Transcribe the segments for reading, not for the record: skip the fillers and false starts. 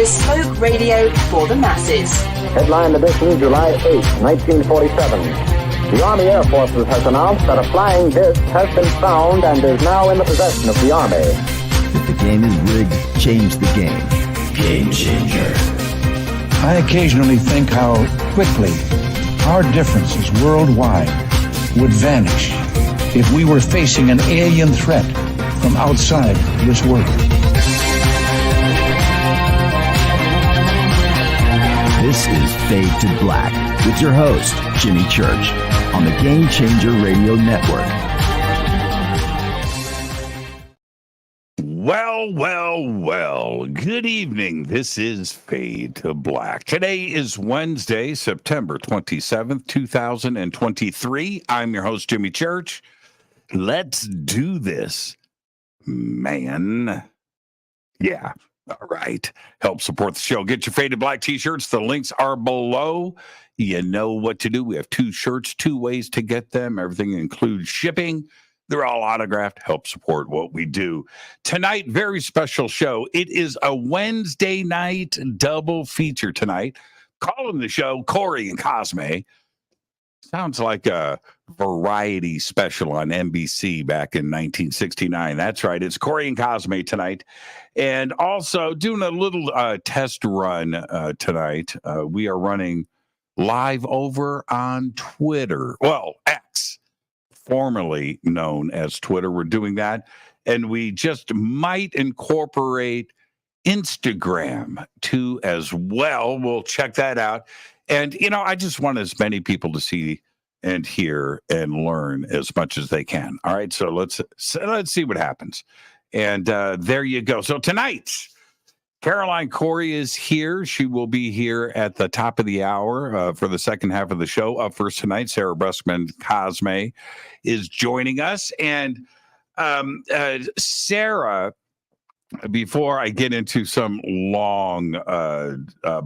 bespoke radio for the masses. Headline edition, July 8, 1947. The Army Air Forces has announced that a flying disc has been found and is now in the possession of the Army. If the game is rigged, change the game. Game changer. I occasionally think how quickly our differences worldwide would vanish if we were facing an alien threat from outside this world. This is Fade to Black with your host, Jimmy Church, on the Game Changer Radio Network. Well. Good evening. This is Fade to Black. Today is Wednesday, September 27th, 2023. I'm your host, Jimmy Church. Let's do this, man. Yeah. All right. Help support the show. Get your Faded Black t-shirts. The links are below. You know what to do. We have 2 shirts, 2 ways to get them. Everything includes shipping. They're all autographed. Help support what we do. Tonight, very special show. It is a Wednesday night double feature tonight. Calling the show Cory and Cosme. Sounds like a variety special on NBC back in 1969. That's right. It's Cory and Cosme tonight. And also doing a little test run tonight. We are running live over on Twitter. Well, X, formerly known as Twitter. We're doing that. And we just might incorporate Instagram too as well. We'll check that out. And, you know, I just want as many people to see and hear and learn as much as they can. All right. So let's see what happens. And there you go. So tonight, Caroline Cory is here. She will be here at the top of the hour for the second half of the show. Up first tonight, Sarah Breskman Cosme is joining us. And Sarah, before I get into some long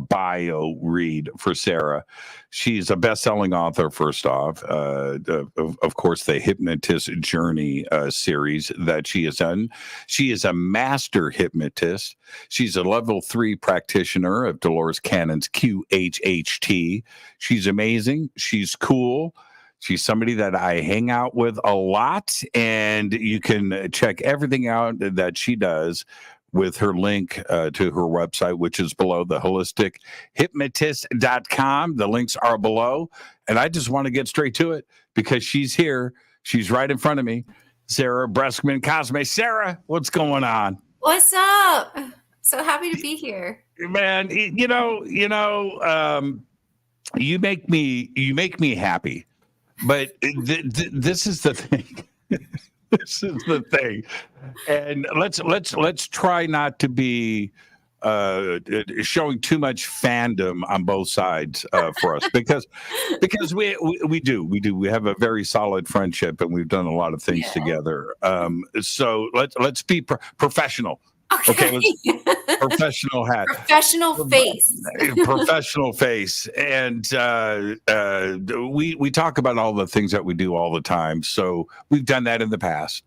bio read for Sarah, she's a best-selling author, first off. Of course, the Hypnotist Journey series that she has done. She is a master hypnotist. She's a level 3 practitioner of Dolores Cannon's QHHT. She's amazing. She's cool. She's somebody that I hang out with a lot, and you can check everything out that she does with her link to her website, which is below, theholistichypnotist.com. The links are below, and I just want to get straight to it because she's here. She's right in front of me. Sarah Breskman Cosme. Sarah, what's going on? What's up? So happy to be here. Man, you make me happy. But this is the thing. This is the thing, and let's try not to be showing too much fandom on both sides for us because we have a very solid friendship and we've done a lot of things together. So let's be professional. Okay, professional hat. Professional face. And we talk about all the things that we do all the time. So we've done that in the past.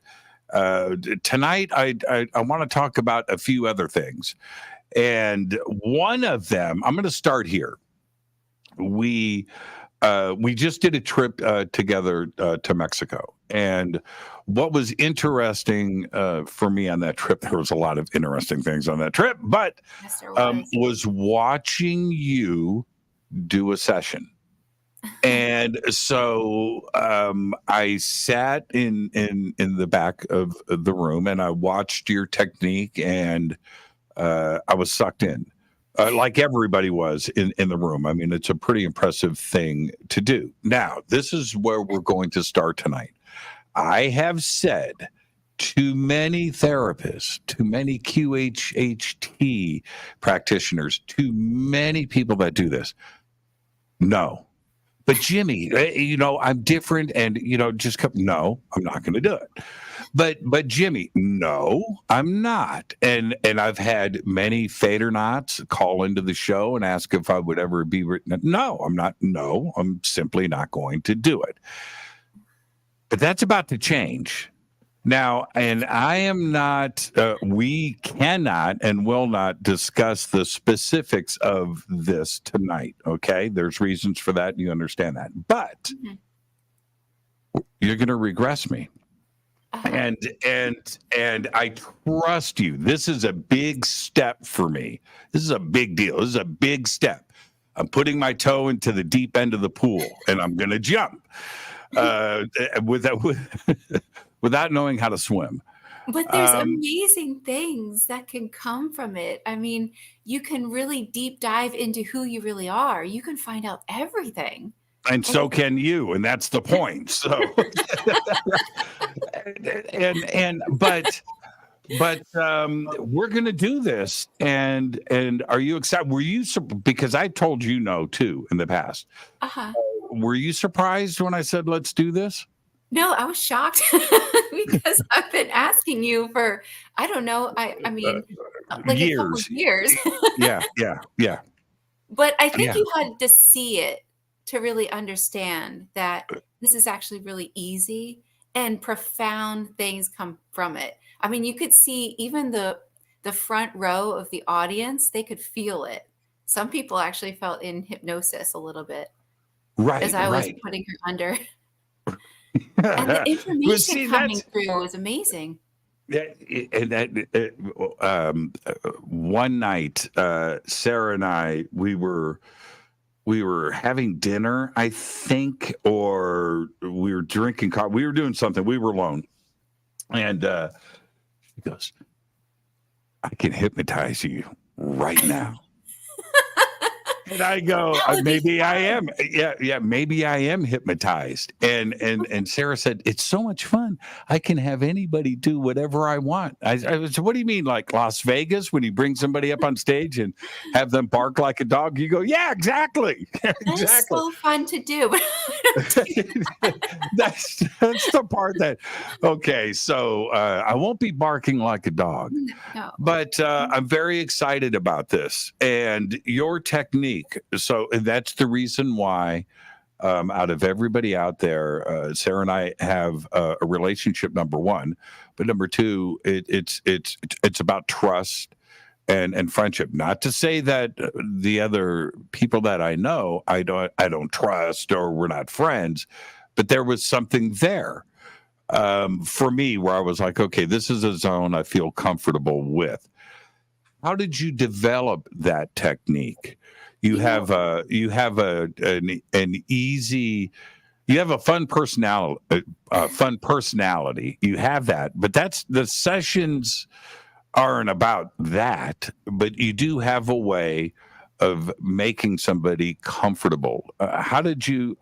Tonight, I want to talk about a few other things. And one of them, I'm going to start here. We just did a trip together to Mexico. And what was interesting for me on that trip, there was a lot of interesting things on that trip, but was watching you do a session. And so I sat in the back of the room and I watched your technique, and I was sucked in. Like everybody was in the room. I mean, it's a pretty impressive thing to do. Now, this is where we're going to start tonight. I have said to many therapists, to many QHHT practitioners, to many people that do this, no. But Jimmy, I'm different, and just come. No, I'm not going to do it. But Jimmy, no, I'm not. And I've had many Fadernauts call into the show and ask if I would ever be written. No, I'm not. No, I'm simply not going to do it. But that's about to change. Now, and I am not, we cannot and will not discuss the specifics of this tonight. Okay. There's reasons for that. You understand that. But you're going to regress me. And I trust you. This is a big step for me. This is a big deal. This is a big step. I'm putting my toe into the deep end of the pool, and I'm going to jump without knowing how to swim. But there's amazing things that can come from it. I mean, you can really deep dive into who you really are. You can find out everything. And so can you, and that's the point. So, but we're going to do this. And are you excited? Were you because I told you no too in the past? Were you surprised when I said let's do this? No, I was shocked because I've been asking you for I don't know. I mean, like years. a couple of years. Yeah. But I think you had to see it to really understand that this is actually really easy and profound things come from it. I mean, you could see even the front row of the audience, they could feel it. Some people actually felt in hypnosis a little bit. Right. As I was putting her under. And the information coming through is amazing. Yeah, and one night, Sarah and I, we were having dinner, I think, or we were drinking coffee. We were doing something. We were alone, and she goes, "I can hypnotize you right now." And I go, maybe I am. Yeah, maybe I am hypnotized. And Sarah said, it's so much fun. I can have anybody do whatever I want. I said, what do you mean, like Las Vegas, when you bring somebody up on stage and have them bark like a dog? You go, yeah, exactly. That's so fun to do. That's the part that, okay, so I won't be barking like a dog. No. But I'm very excited about this and your technique. So that's the reason why, out of everybody out there, Sarah and I have a relationship. Number one, but number two, it's about trust and friendship. Not to say that the other people that I know I don't trust or we're not friends, but there was something there for me where I was like, okay, this is a zone I feel comfortable with. How did you develop that technique? You have an easy, you have a fun personality. You have that, but that's the sessions aren't about that. But you do have a way of making somebody comfortable. How did you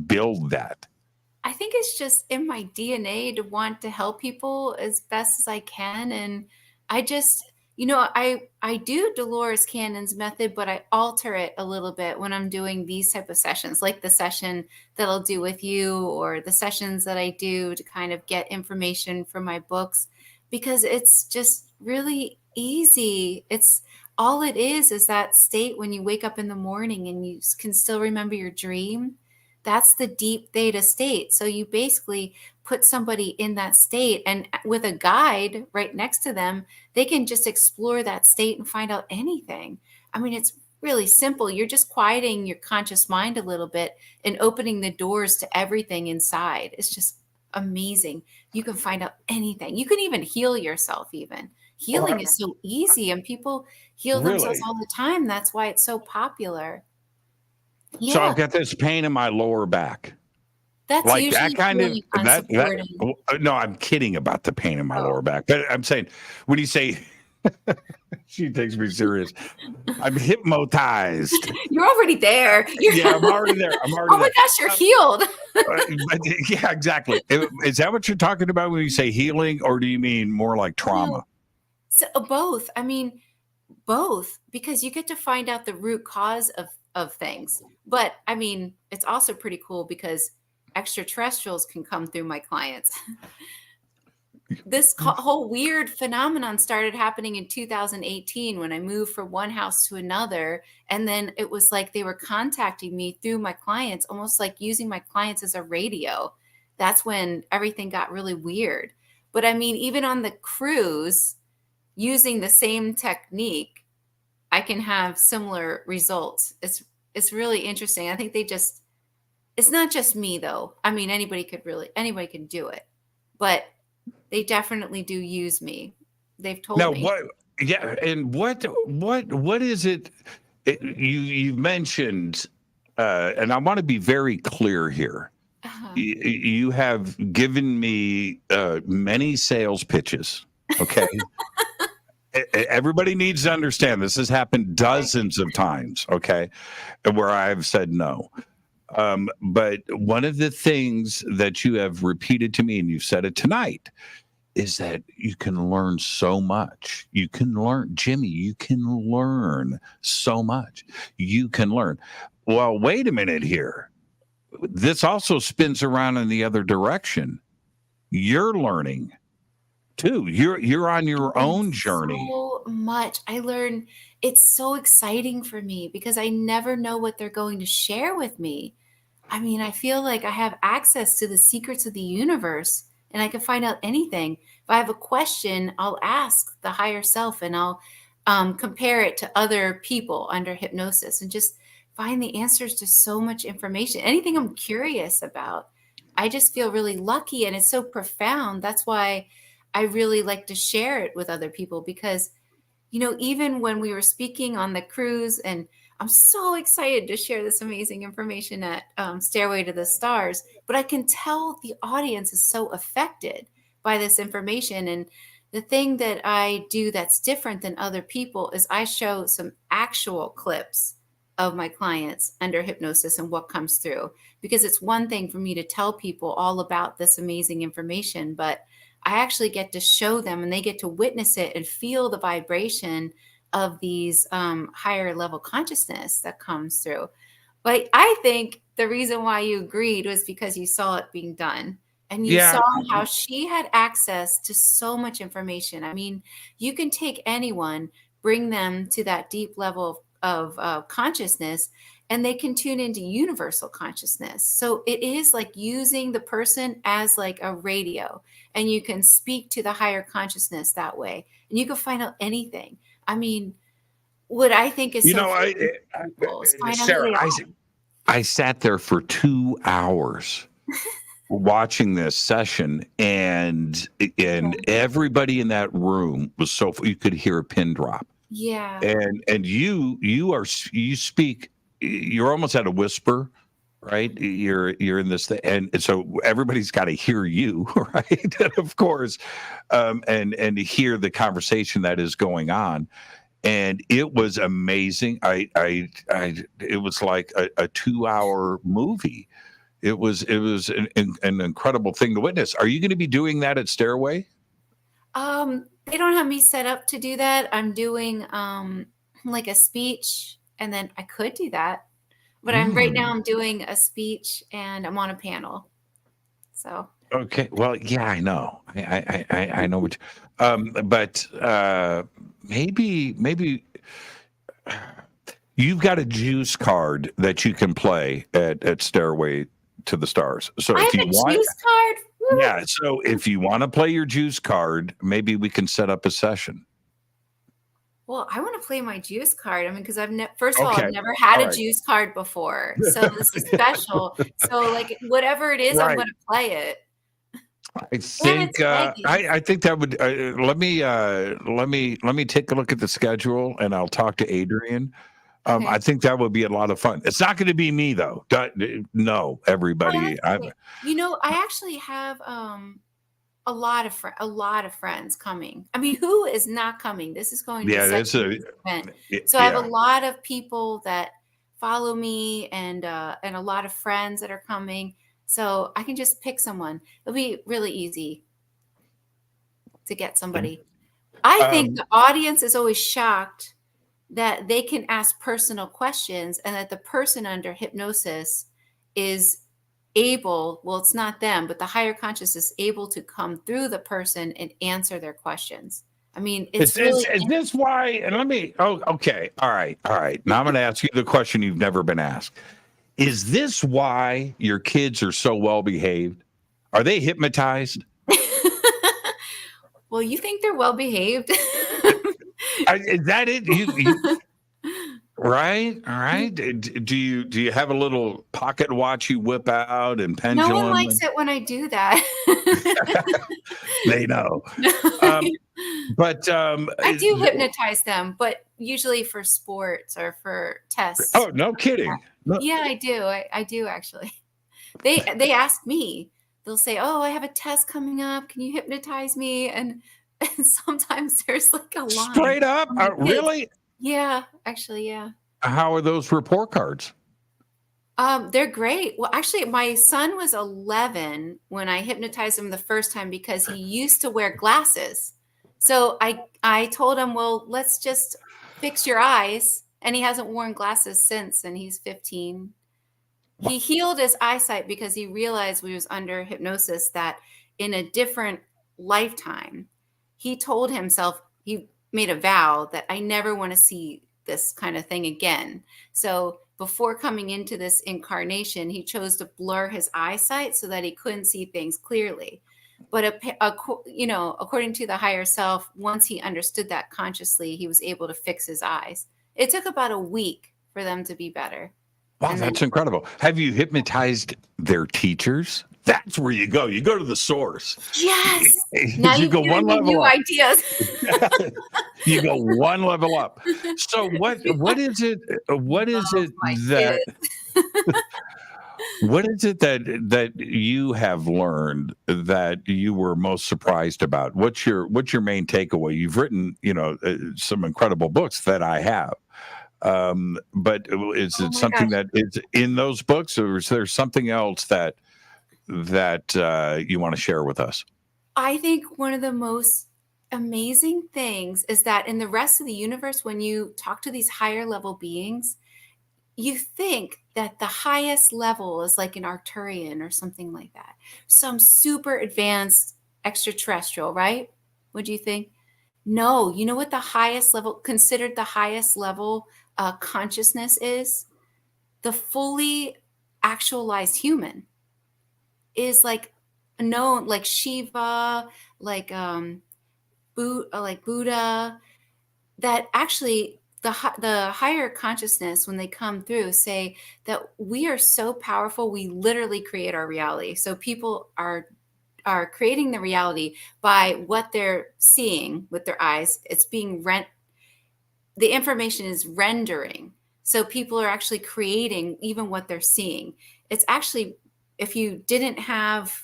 build that? I think it's just in my DNA to want to help people as best as I can, and I just. I do Dolores Cannon's method, but I alter it a little bit when I'm doing these type of sessions, like the session that I'll do with you or the sessions that I do to kind of get information from my books, because it's just really easy. It's all it is that state when you wake up in the morning and you can still remember your dream. That's the deep theta state. So you basically put somebody in that state, and with a guide right next to them, they can just explore that state and find out anything. I mean, it's really simple. You're just quieting your conscious mind a little bit and opening the doors to everything inside. It's just amazing. You can find out anything. You can even heal yourself even. Healing is so easy, and people heal themselves all the time. That's why it's so popular. Yeah. So I've got this pain in my lower back. That's like usually that kind of that. No, I'm kidding about the pain in my lower back. But I'm saying when you say she takes me serious, I'm hypnotized. You're already there. Yeah, I'm already there. Oh my gosh, you're healed. Yeah, exactly. Is that what you're talking about when you say healing, or do you mean more like trauma? So both. I mean, both, because you get to find out the root cause of things. But I mean, it's also pretty cool because extraterrestrials can come through my clients. This whole weird phenomenon started happening in 2018 when I moved from one house to another. And then it was like they were contacting me through my clients, almost like using my clients as a radio. that's when everything got really weird. But I mean, even on the cruise, using the same technique, I can have similar results. It's really interesting. I think it's not just me though. I mean, anybody can do it, but they definitely do use me. They've told Now, me. what? Yeah, and what is it? You've mentioned, and I want to be very clear here. Uh-huh. You have given me many sales pitches. Okay. Everybody needs to understand this has happened dozens of times, okay, where I've said no. But one of the things that you have repeated to me, and you've said it tonight, is that you can learn so much. You can learn, Jimmy, you can learn so much. You can learn. Well, wait a minute here. This also spins around in the other direction. You're learning too. You're on your own journey. So much. I learn. It's so exciting for me because I never know what they're going to share with me. I mean, I feel like I have access to the secrets of the universe and I can find out anything. If I have a question, I'll ask the higher self and I'll compare it to other people under hypnosis and just find the answers to so much information. Anything I'm curious about, I just feel really lucky and it's so profound. That's why I really like to share it with other people because, you know, even when we were speaking on the cruise, and I'm so excited to share this amazing information at Stairway to the Stars, but I can tell the audience is so affected by this information. And the thing that I do that's different than other people is I show some actual clips of my clients under hypnosis and what comes through, because it's one thing for me to tell people all about this amazing information, but I actually get to show them and they get to witness it and feel the vibration of these higher level consciousness that comes through. But I think the reason why you agreed was because you saw it being done and you saw how she had access to so much information. I mean, you can take anyone, bring them to that deep level of consciousness, and they can tune into universal consciousness. So it is like using the person as like a radio, and you can speak to the higher consciousness that way, and you can find out anything. I mean, what I think is Sarah, I sat there for 2 hours watching this session, and everybody in that room was so you could hear a pin drop. Yeah. And you speak. You're almost at a whisper, right? You're in this thing, and so everybody's got to hear you, right? And of course, and hear the conversation that is going on. And it was amazing. It was like a 2-hour movie. It was an incredible thing to witness. Are you going to be doing that at Stairway? They don't have me set up to do that. I'm doing like a speech, and then I could do that, but right now I'm doing a speech and I'm on a panel. So okay, well, yeah, I know, I know what, but maybe you've got a juice card that you can play at Stairway to the Stars. So I if have you a want, juice card. Woo. yeah. So if you want to play your juice card, maybe we can set up a session. Well, I want to play my juice card. I mean, because first of all, Okay. I've never had All a right. juice card before, so this is special. So, like, whatever it is, I'm Right. going to play it. I think I think that would let me take a look at the schedule and I'll talk to Adrian. Okay. I think that would be a lot of fun. It's not going to be me though. No, everybody. You know, I actually have a lot of friends coming. I mean, who is not coming? This is going to be such an event. So I have a lot of people that follow me and a lot of friends that are coming. So I can just pick someone. It'll be really easy to get somebody. I think the audience is always shocked that they can ask personal questions and that the person under hypnosis is able, well, it's not them, but the higher consciousness is able to come through the person and answer their questions. I mean, is this why? And okay. All right. Now I'm going to ask you the question you've never been asked. Is this why your kids are so well behaved? Are they hypnotized? Well, you think they're well behaved. Is that it? You right? All right. Do you have a little pocket watch you whip out and pendulum? No one likes it when I do that. They know. But I do hypnotize them, but usually for sports or for tests. Oh, no kidding. No. Yeah, I do. I do actually. They ask me. They'll say, "Oh, I have a test coming up. Can you hypnotize me?" And sometimes there's like a line. Straight up? Really? Yeah, actually, yeah. How are those report cards? They're great. Well, actually, my son was 11 when I hypnotized him the first time because he used to wear glasses. So I told him, well, let's just fix your eyes. And he hasn't worn glasses since, and he's 15. He healed his eyesight because he realized we was under hypnosis that in a different lifetime, he told himself, he made a vow that I never want to see this kind of thing again. So before coming into this incarnation, he chose to blur his eyesight so that he couldn't see things clearly. But, according to the higher self, once he understood that consciously, he was able to fix his eyes. It took about a week for them to be better. Wow, that's incredible. Have you hypnotized their teachers? That's where you go. You go to the source. Yes. Now you go one level new up. ideas. You go one level up. So what is it? What is it that? What is it that you have learned that you were most surprised about? What's your main takeaway? You've written, some incredible books that I have. But is it something that is in those books, or is there something else that you want to share with us? I think one of the most amazing things is that in the rest of the universe, when you talk to these higher level beings, you think that the highest level is like an Arcturian or something like that, some super advanced extraterrestrial, right? What do you think? No, you know what the highest level, considered the highest level consciousness is? The fully actualized human is like known, like Shiva, like Buddha, that actually the higher consciousness, when they come through, say that we are so powerful, we literally create our reality. So people are creating the reality by what they're seeing with their eyes. It's being the information is rendering. So people are actually creating even what they're seeing. It's actually, if you didn't have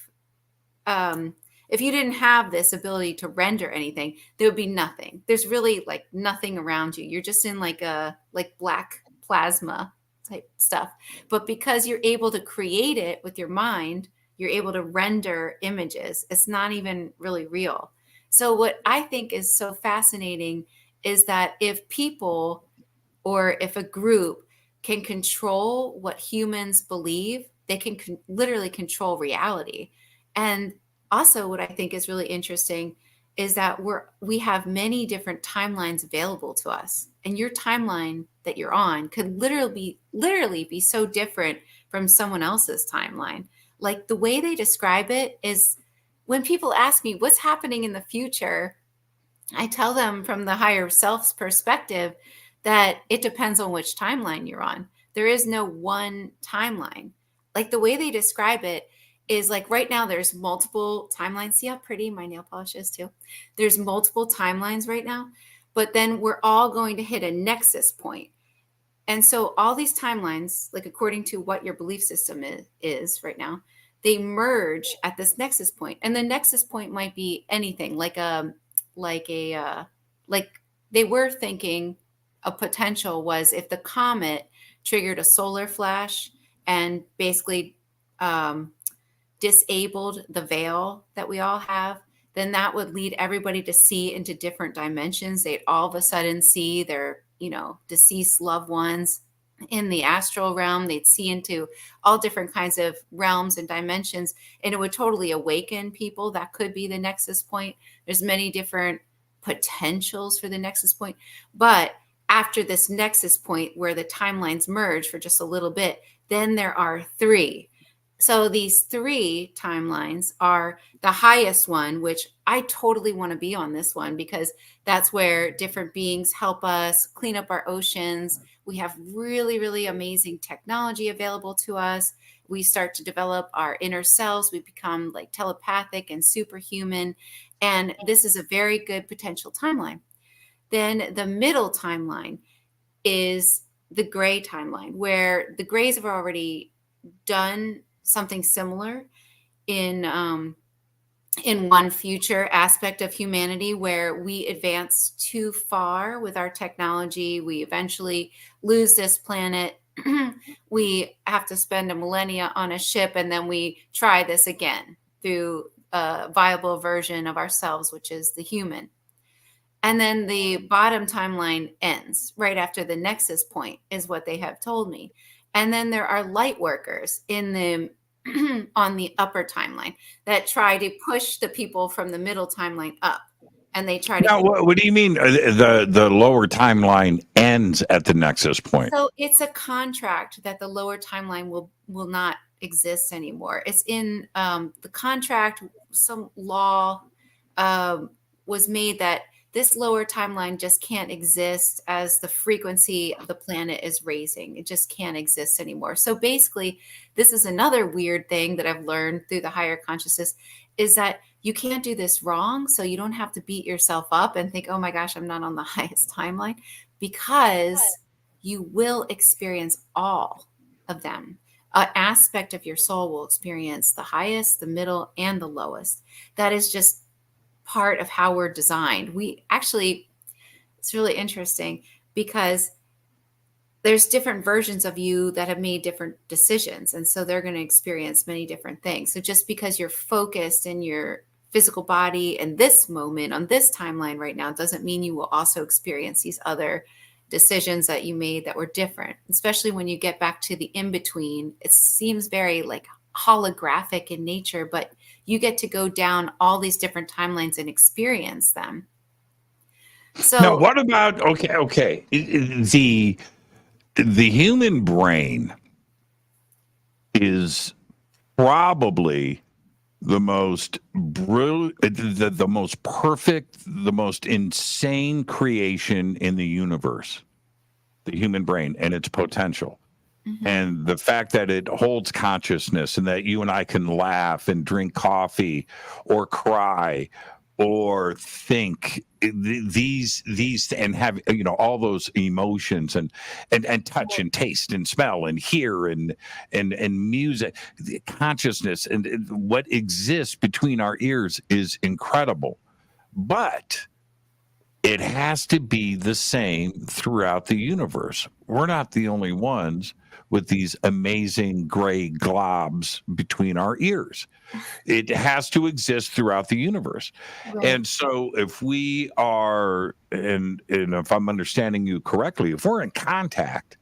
this ability to render anything, there would be nothing. There's really like nothing around you. You're just in like black plasma type stuff. But because you're able to create it with your mind, you're able to render images. It's not even really real. So what I think is so fascinating is that if people or if a group can control what humans believe, they can literally control reality. And also what I think is really interesting is that we have many different timelines available to us. And your timeline that you're on could literally be so different from someone else's timeline. Like the way they describe it is, when people ask me what's happening in the future, I tell them from the higher self's perspective that it depends on which timeline you're on. There is no one timeline. Like the way they describe it is like right now there's multiple timelines. See how pretty my nail polish is too? There's multiple timelines right now, but then we're all going to hit a nexus point. And so all these timelines, like according to what your belief system is right now, they merge at this nexus point. And the nexus point might be anything, like they were thinking a potential was if the comet triggered a solar flash and basically disabled the veil that we all have, then that would lead everybody to see into different dimensions. They'd all of a sudden see their, deceased loved ones in the astral realm. They'd see into all different kinds of realms and dimensions, and it would totally awaken people. That could be the nexus point. There's many different potentials for the nexus point. But after this nexus point where the timelines merge for just a little bit, then there are three. So these 3 timelines are the highest one, which I totally want to be on this one, because that's where different beings help us clean up our oceans. We have really, really amazing technology available to us. We start to develop our inner selves. We become like telepathic and superhuman. And this is a very good potential timeline. Then the middle timeline is the gray timeline, where the grays have already done something similar in one future aspect of humanity, where we advance too far with our technology. We eventually lose this planet. We have to spend a millennia on a ship, and then we try this again through a viable version of ourselves, which is the human. And then the bottom timeline ends right after the nexus point, is what they have told me. And then there are light workers in the on the upper timeline that try to push the people from the middle timeline up, and they try to. Now, what do you mean the lower timeline ends at the nexus point? So it's a contract that the lower timeline will not exist anymore. It's in the contract. Some law was made that this lower timeline just can't exist as the frequency of the planet is raising. It just can't exist anymore. So basically, this is another weird thing that I've learned through the higher consciousness, is that you can't do this wrong. So you don't have to beat yourself up and think, oh my gosh, I'm not on the highest timeline, because you will experience all of them. An aspect of your soul will experience the highest, the middle, and the lowest. That is just part of how we're designed. We actually, it's really interesting, because there's different versions of you that have made different decisions. And so they're going to experience many different things. So just because you're focused in your physical body in this moment on this timeline right now, doesn't mean you will also experience these other decisions that you made that were different, especially when you get back to the in-between. It seems very like holographic in nature, but you get to go down all these different timelines and experience them. So now, what about the human brain is probably the most brilliant, the most perfect, the most insane creation in the universe, the human brain and its potential. Mm-hmm. And the fact that it holds consciousness, and that you and I can laugh and drink coffee or cry or think these and have, all those emotions and touch and taste and smell and hear and music, the consciousness and what exists between our ears is incredible. But it has to be the same throughout the universe. We're not the only ones with these amazing gray globs between our ears. It has to exist throughout the universe. Right. And so if we are, and if I'm understanding you correctly, if we're in contact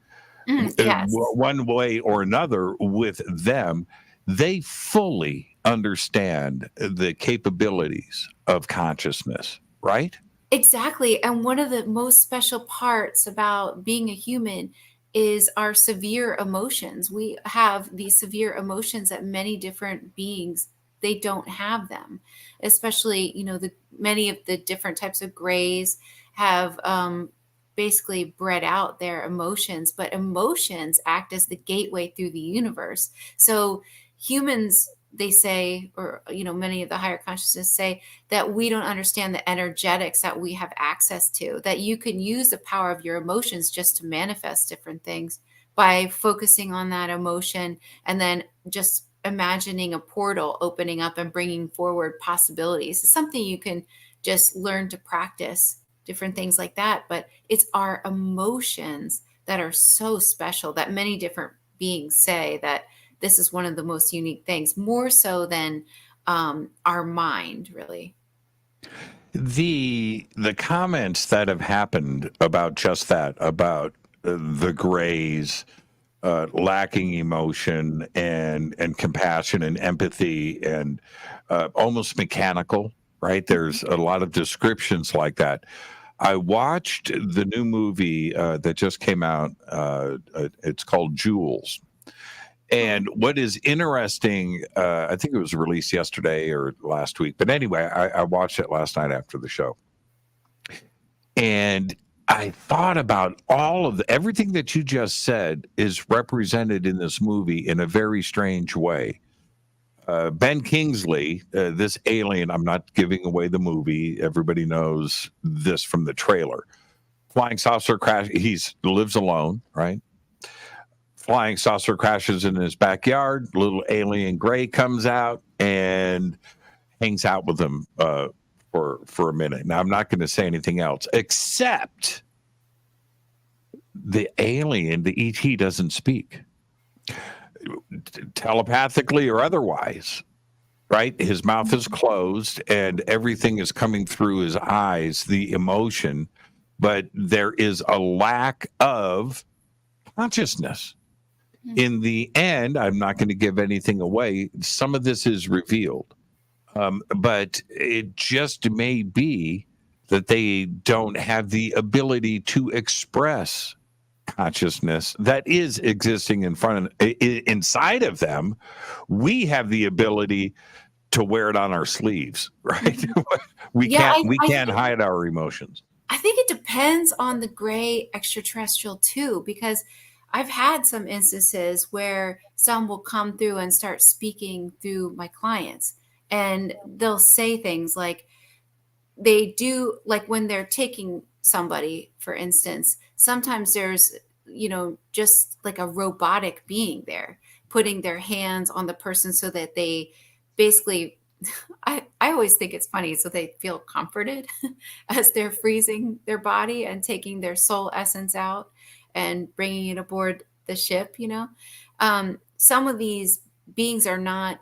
yes. one way or another with them, they fully understand the capabilities of consciousness, right? Exactly. And one of the most special parts about being a human is our severe emotions. We have these severe emotions that many different beings, they don't have them. Especially, many of the different types of grays have basically bred out their emotions, but emotions act as the gateway through the universe. So humans, they say, or, many of the higher consciousness say that we don't understand the energetics that we have access to, that you can use the power of your emotions just to manifest different things by focusing on that emotion, and then just imagining a portal opening up and bringing forward possibilities. It's something you can just learn to practice, different things like that. But it's our emotions that are so special, that many different beings say that this is one of the most unique things, more so than our mind, really. The comments that have happened about just that, about the grays lacking emotion and compassion and empathy and almost mechanical, right? There's a lot of descriptions like that. I watched the new movie that just came out. It's called Jules. And what is interesting, I think it was released yesterday or last week, but anyway, I watched it last night after the show. And I thought about everything that you just said is represented in this movie in a very strange way. Ben Kingsley, this alien, I'm not giving away the movie. Everybody knows this from the trailer. Flying saucer crash. He lives alone, right? Flying saucer crashes in his backyard. Little alien gray comes out and hangs out with him for a minute. Now, I'm not going to say anything else, except the alien, the ET, doesn't speak telepathically or otherwise, right? His mouth is closed and everything is coming through his eyes, the emotion, but there is a lack of consciousness. In the end, I'm not going to give anything away. Some of this is revealed, but it just may be that they don't have the ability to express consciousness that is existing inside of them. We have the ability to wear it on our sleeves, right? we can't hide our emotions. I think it depends on the gray extraterrestrial too, because I've had some instances where some will come through and start speaking through my clients, and they'll say things like they do, like when they're taking somebody, for instance, sometimes there's, just like a robotic being there, putting their hands on the person so that they basically, I always think it's funny, so they feel comforted as they're freezing their body and taking their soul essence out and bringing it aboard the ship. Some of these beings are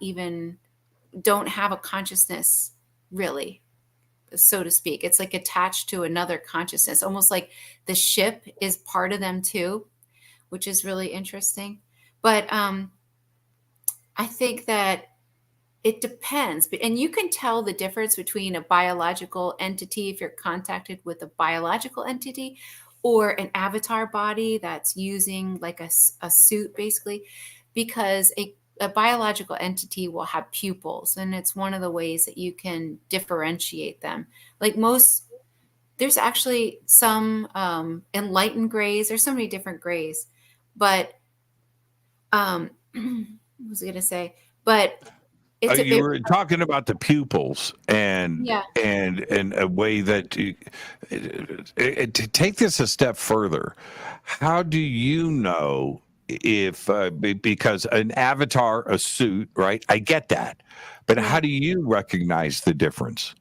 don't have a consciousness, really, so to speak. It's like attached to another consciousness, almost like the ship is part of them too, which is really interesting. But I think that it depends. And you can tell the difference between a biological entity, if you're contacted with a biological entity, or an avatar body that's using like a suit, basically, because a biological entity will have pupils, and it's one of the ways that you can differentiate them. Like there's actually some enlightened grays. There's so many different grays, but what was I going to say? But you were talking about the pupils and a way that to take this a step further. How do you know if because an avatar, a suit, right? I get that, but how do you recognize the difference?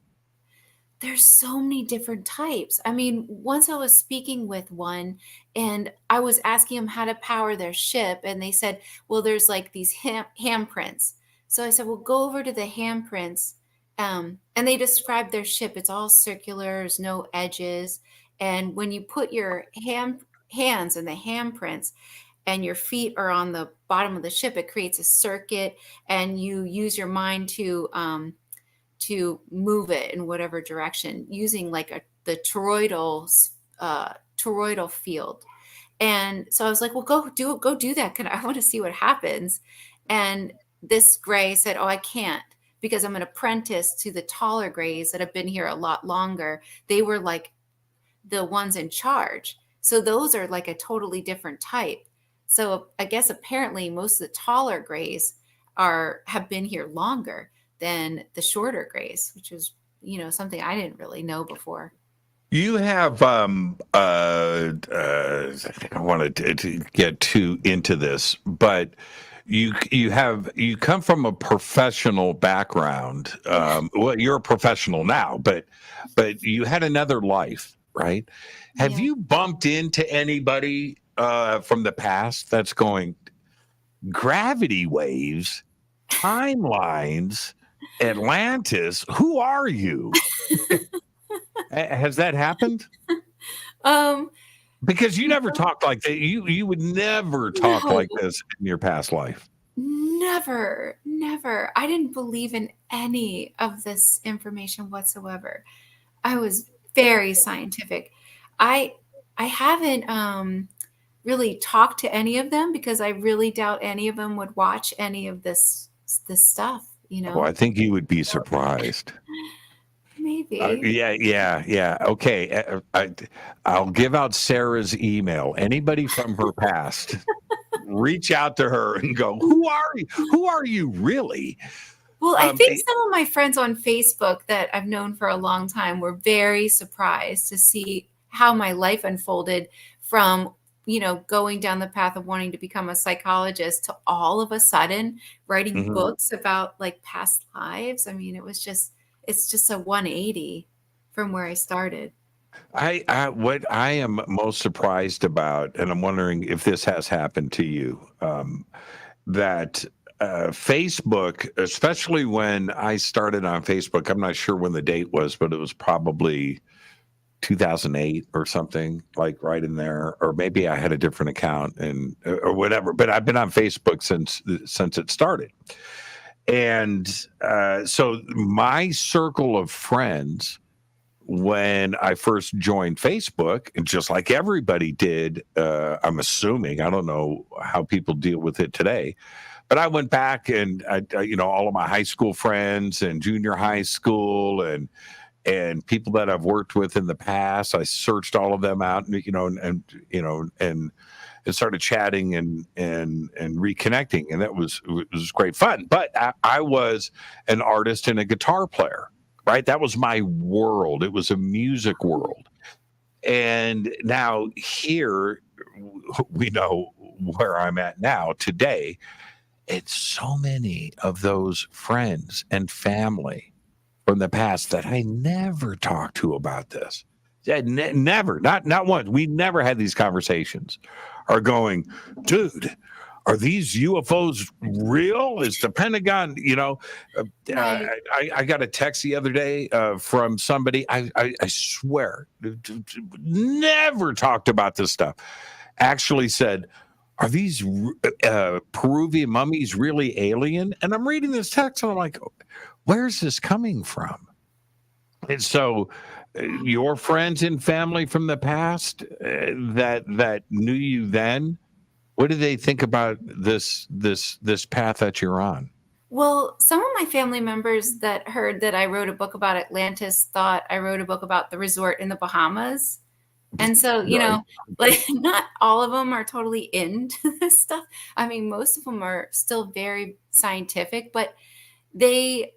There's so many different types. I mean, once I was speaking with one and I was asking them how to power their ship, and they said, well, there's like these handprints. So I said, well, go over to the handprints. And they described their ship. It's all circular, there's no edges. And when you put your hands in the handprints and your feet are on the bottom of the ship, it creates a circuit, and you use your mind to move it in whatever direction using like the toroidal field. And so I was like, well, go do that. I want to see what happens. And this gray said, oh, I can't, because I'm an apprentice to the taller grays that have been here a lot longer. They were like the ones in charge. So those are like a totally different type. So I guess apparently most of the taller grays have been here longer than the shorter grays, which is, something I didn't really know before. You have, I wanted to get too into this, but you come from a professional background. Well, you're a professional now, but you had another life, right? Have you bumped into anybody from the past that's going, gravity waves, timelines, Atlantis, who are you? Has that happened? Because you never talked like that. You would never talk like this in your past life. Never. I didn't believe in any of this information whatsoever. I was very scientific. I haven't really talk to any of them because I really doubt any of them would watch any of this stuff, you Well, know? I think you would be surprised. Maybe. Yeah. Okay, I'll give out Sarah's email. Anybody from her past, reach out to her and go, "Who are you? Who are you really?" Well, I Um, think eh, some of my friends on Facebook that I've known for a long time were very surprised to see how my life unfolded from, going down the path of wanting to become a psychologist to all of a sudden writing mhm. books about like past lives. I mean, it's just a 180 from where I started. What I am most surprised about, and I'm wondering if this has happened to you, that Facebook, especially when I started on Facebook, I'm not sure when the date was, but it was probably 2008 or something, like right in there, or maybe I had a different account and or whatever. But I've been on Facebook since it started, and so my circle of friends when I first joined Facebook, and just like everybody did, I'm assuming, I don't know how people deal with it today, but I went back and all of my high school friends and junior high school and people that I've worked with in the past, I searched all of them out, and started chatting and reconnecting, and it was great fun. But I was an artist and a guitar player, right? That was my world. It was a music world. And now here we know where I'm at now today. It's so many of those friends and family from the past that I never talked to about this. Yeah, never, not once. We never had these conversations. Are going, dude, are these UFOs real? Is the Pentagon, Right. I got a text the other day from somebody, I swear, never talked about this stuff. Actually said, are these Peruvian mummies really alien? And I'm reading this text and I'm like, where's this coming from? And so your friends and family from the past that knew you then, what do they think about this path that you're on? Well, some of my family members that heard that I wrote a book about Atlantis thought I wrote a book about the resort in the Bahamas. And so, Right. like not all of them are totally into this stuff. I mean, most of them are still very scientific, but they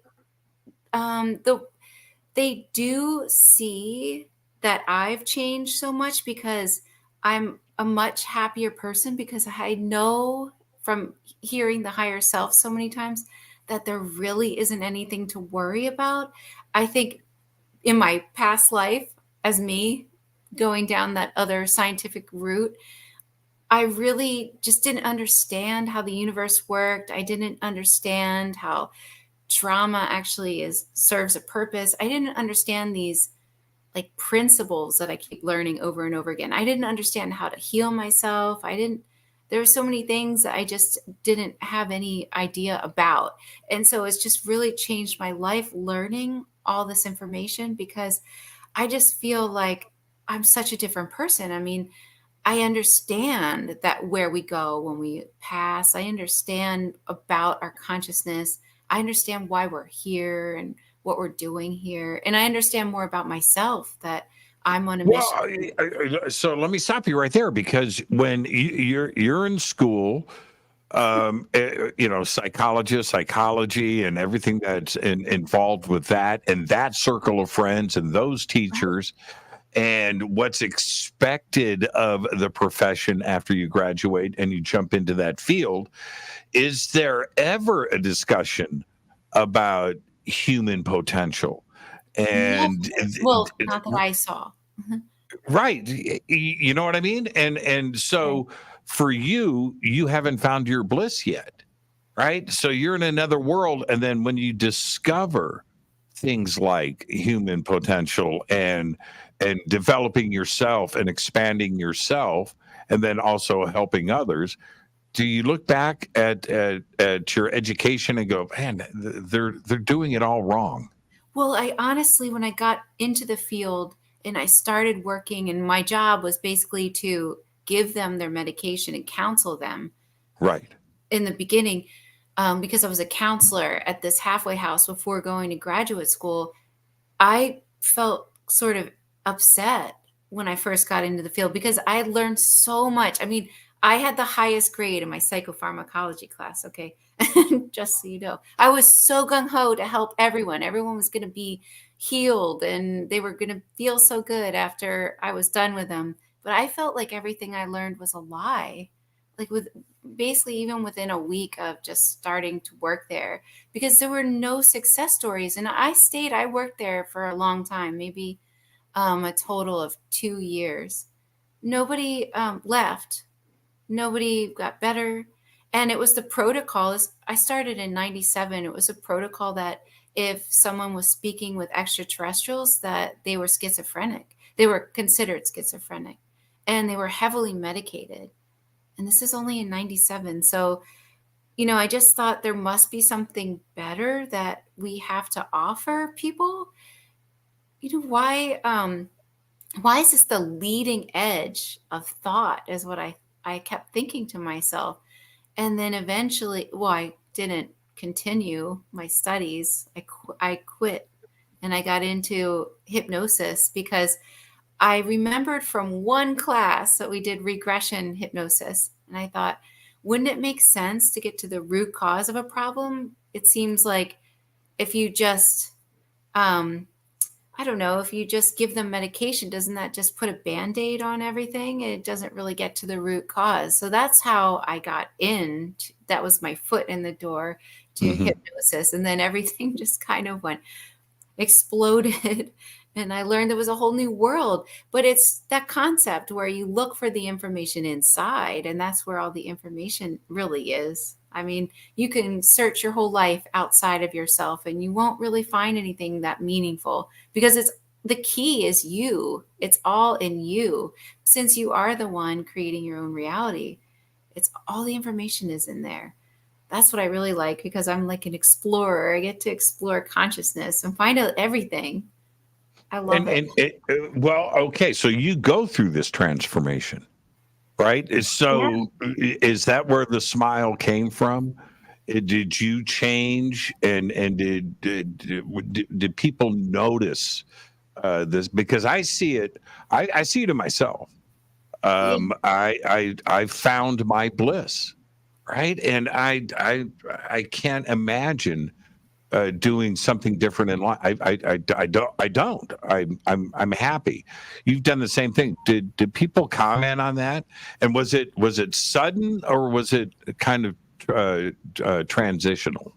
they do see that I've changed so much because I'm a much happier person because I know from hearing the higher self so many times that there really isn't anything to worry about. I think in my past life as me going down that other scientific route, I really just didn't understand how the universe worked. I didn't understand how trauma actually serves a purpose. I didn't understand these like principles that I keep learning over and over again. I didn't understand how to heal myself. There were so many things that I just didn't have any idea about. And so it's just really changed my life learning all this information because I just feel like I'm such a different person. I mean, I understand that where we go when we pass, I understand about our consciousness. I understand why we're here and what we're doing here. And I understand more about myself that I'm on a Well, mission. so let me stop you right there because when you're in school, psychology, and everything that's involved with that, and that circle of friends and those teachers, and what's expected of the profession after you graduate and you jump into that field, is there ever a discussion about human potential? Never. And Well, not that I saw. Mhm. right, you know what I mean? And Right. so for you, you haven't found your bliss yet, right? So you're in another world, and then when you discover things like human potential and developing yourself and expanding yourself, and then also helping others, do you look back at your education and go, man, they're doing it all wrong? Well, I honestly, when I got into the field and I started working, and my job was basically to give them their medication and counsel them. Right. In the beginning, because I was a counselor at this halfway house before going to graduate school, I felt sort of upset when I first got into the field because I had learned so much. I mean, I had the highest grade in my psychopharmacology class. Okay. Just so you know, I was so gung-ho to help everyone. Everyone was going to be healed and they were going to feel so good after I was done with them. But I felt like everything I learned was a lie. Like with basically even within a week of just starting to work there, because there were no success stories. And I worked there for a long time, maybe a total of 2 years. Nobody left. Nobody got better. And it was the protocol. I started in 97. It was a protocol that if someone was speaking with extraterrestrials, that they were schizophrenic. They were considered schizophrenic and they were heavily medicated. And this is only in 97. So, I just thought there must be something better that we have to offer people. Why is this the leading edge of thought is what I kept thinking to myself. And then eventually, I didn't continue my studies. I quit and I got into hypnosis because I remembered from one class that we did regression hypnosis. And I thought, wouldn't it make sense to get to the root cause of a problem? It seems like if you just, if you just give them medication, doesn't that just put a Band-Aid on everything? It doesn't really get to the root cause. So that's how I got in. That was my foot in the door to hypnosis. And then everything just kind of exploded. And I learned there was a whole new world. But it's that concept where you look for the information inside, and that's where all the information really is. I mean, you can search your whole life outside of yourself and you won't really find anything that meaningful because the key is you. It's all in you. Since you are the one creating your own reality, it's all the information is in there. That's what I really like because I'm like an explorer. I get to explore consciousness and find out everything. I love it. Okay. So you go through this transformation, right? So is that where the smile came from? Did you change and did people notice this? Because I see it, I see it in myself. I found my bliss, right? And I can't imagine doing something different in life. I don't. I'm happy. You've done the same thing. Did people comment on that? And was it sudden or was it kind of transitional?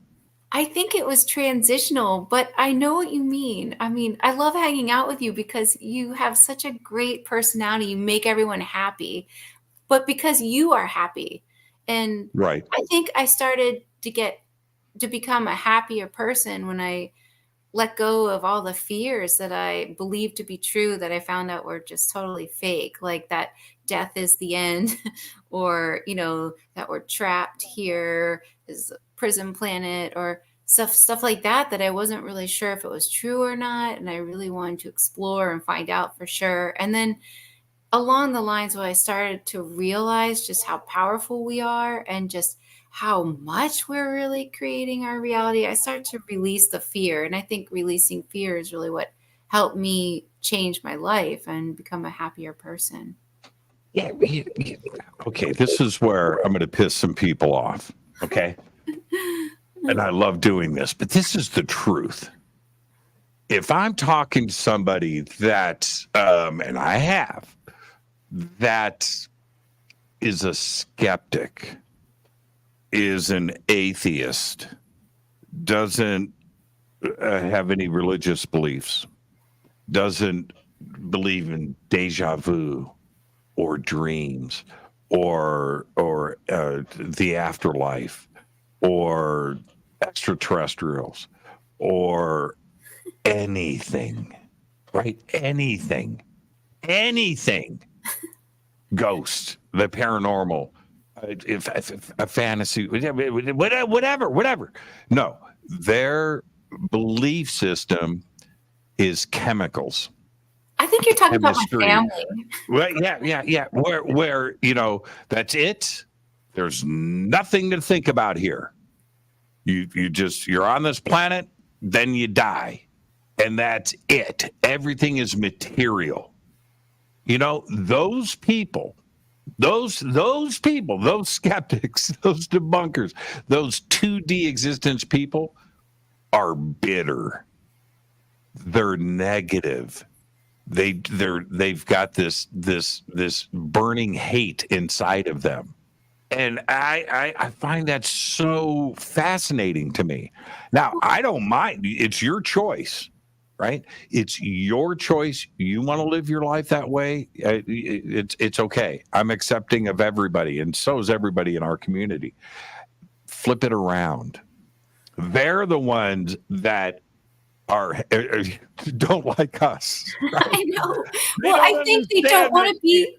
I think it was transitional, but I know what you mean. I mean, I love hanging out with you because you have such a great personality. You make everyone happy, but because you are happy. And right. I think I started to become a happier person when I let go of all the fears that I believed to be true that I found out were just totally fake, like that death is the end or, that we're trapped here is a prison planet or stuff like that I wasn't really sure if it was true or not. And I really wanted to explore and find out for sure. And then along the lines where I started to realize just how powerful we are and just how much we're really creating our reality, I started to release the fear. And I think releasing fear is really what helped me change my life and become a happier person. Yeah. Okay. This is where I'm going to piss some people off. Okay. And I love doing this, but this is the truth. If I'm talking to somebody that, and I have, that is a skeptic, is an atheist, doesn't have any religious beliefs, doesn't believe in deja vu or dreams or the afterlife or extraterrestrials or anything, right? Anything, ghost, the paranormal, if a fantasy, whatever. No, their belief system is chemicals. I think you're talking about my chemistry. family. Well, yeah. Where that's it. There's nothing to think about here. You're on this planet, then you die, and that's it. Everything is material. Those people, those skeptics, those debunkers, those 2D existence people are bitter. They're negative. They've got this burning hate inside of them. And I find that so fascinating to me. Now, I don't mind. It's your choice, right? It's your choice. You want to live your life that way. It's okay. I'm accepting of everybody, and so is everybody in our community. Flip it around. They're the ones that don't like us. Right? I know. Well, I think they don't want to be.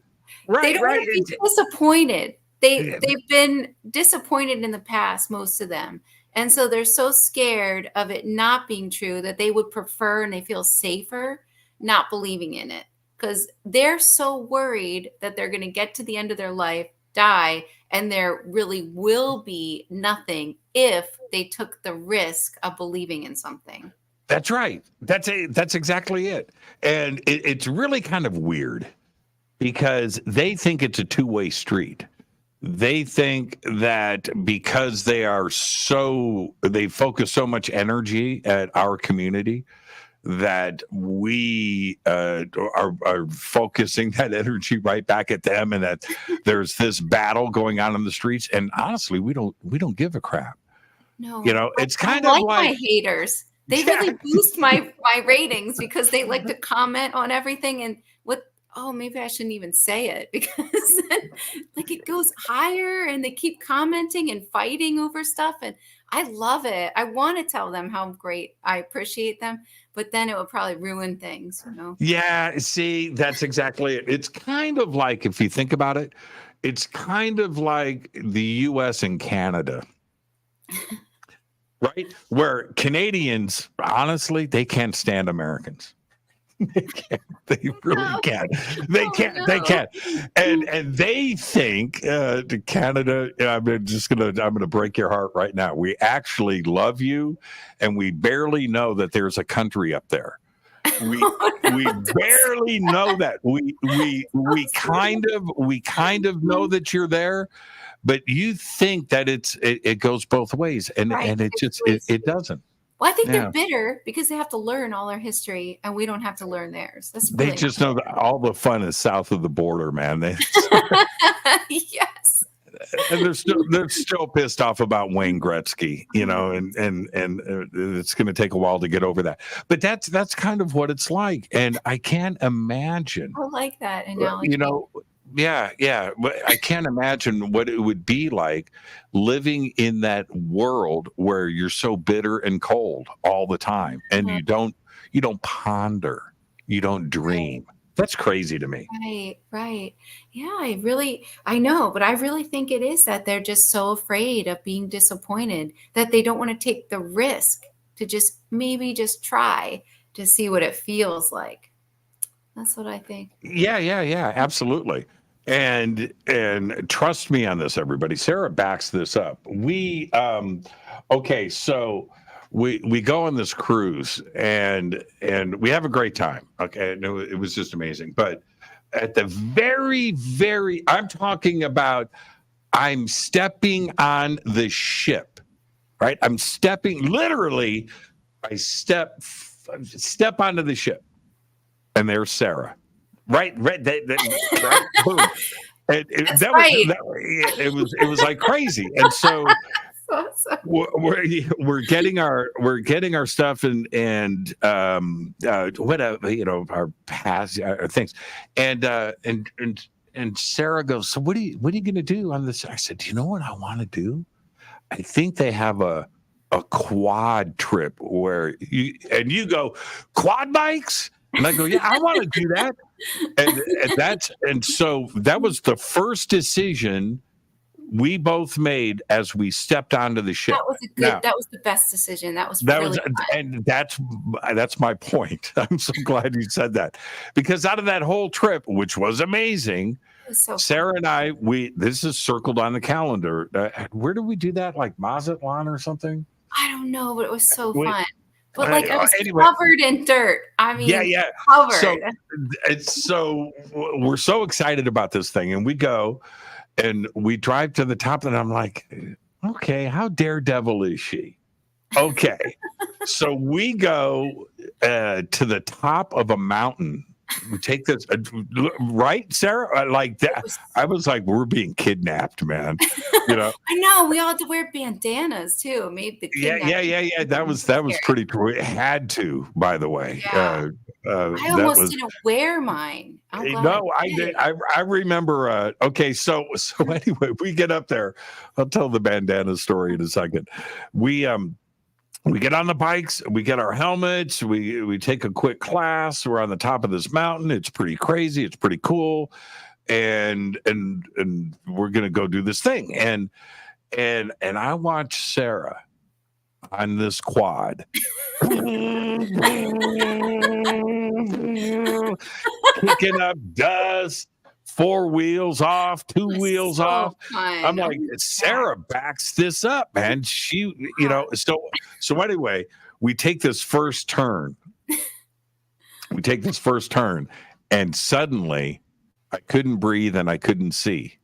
They don't want to be disappointed. They've been disappointed in the past, most of them. And so they're so scared of it not being true that they would prefer, and they feel safer not believing in it, because they're so worried that they're going to get to the end of their life, die, and there really will be nothing if they took the risk of believing in something. That's right. That's exactly it. And it's really kind of weird because they think it's a two-way street. They think that because they focus so much energy at our community that we are focusing that energy right back at them, and that there's this battle going on in the streets. And honestly, we don't give a crap. No, it's kind of like my haters. They really boost my ratings because they like to comment on everything. And maybe I shouldn't even say it, because then, it goes higher and they keep commenting and fighting over stuff. And I love it. I want to tell them how great I appreciate them, but then it would probably ruin things, Yeah, see, that's exactly it. It's kind of like, if you think about it, it's kind of like the US and Canada. Right? Where Canadians, honestly, they can't stand Americans. They can't. They really can't. They can't. No. They can't. And they think Canada. I'm gonna break your heart right now. We actually love you, and we barely know that there's a country up there. We barely know that. We kind of know that you're there, but you think that it goes both ways, and it doesn't. Well, I think they're bitter because they have to learn all our history, and we don't have to learn theirs. They just know that all the fun is south of the border, man. Yes. And they're still pissed off about Wayne Gretzky, and it's going to take a while to get over that. But that's kind of what it's like, and I can't imagine. I like that analogy. Yeah. But I can't imagine what it would be like living in that world where you're so bitter and cold all the time, and you don't ponder, you don't dream. That's crazy to me. Right. Yeah, I know, but I really think it is that they're just so afraid of being disappointed that they don't want to take the risk to just try to see what it feels like. That's what I think. Yeah, absolutely. And trust me on this, everybody. Sarah backs this up. We so we go on this cruise and we have a great time. Okay, and it was just amazing. But at the very, very, I'm talking about, I'm stepping on the ship, right? I'm stepping, literally, I step onto the ship, and there's Sarah. Right. Boom. It was like crazy. And so we're getting our stuff and whatever, our past things. And Sarah goes, so what are you going to do on this? I said, do you know what I want to do? I think they have a quad trip where you go, quad bikes? And I go, yeah, I want to do that. And so that was the first decision we both made as we stepped onto the ship. That was the best decision. That was really fun. And that's my point. I'm so glad you said that, because out of that whole trip, which was amazing, Sarah and I, this is circled on the calendar. Where did we do that? Like Mazatlan or something? I don't know, but it was so fun. But like, I was anyway, covered in dirt. I mean, covered. So we're so excited about this thing, and we go and we drive to the top, and I'm like, okay, how daredevil is she? Okay. So we go to the top of a mountain. We take this, right, Sarah? Like that. I was like, we're being kidnapped, man. You know. I know. We all had to wear bandanas too. Made the yeah. That was pretty cool. It had to, by the way. Yeah. I almost didn't wear mine. No, I did. I remember. Okay, so anyway, we get up there. I'll tell the bandana story in a second. We get on the bikes, we get our helmets, we take a quick class. We're on the top of this mountain. It's pretty crazy. It's pretty cool. And we're going to go do this thing. And I watch Sarah on this quad kicking up dust, 4 wheels off, 2 wheels off. Fun. I'm like, Sarah backs this up, man. She, so anyway, we take this first turn. And suddenly I couldn't breathe and I couldn't see.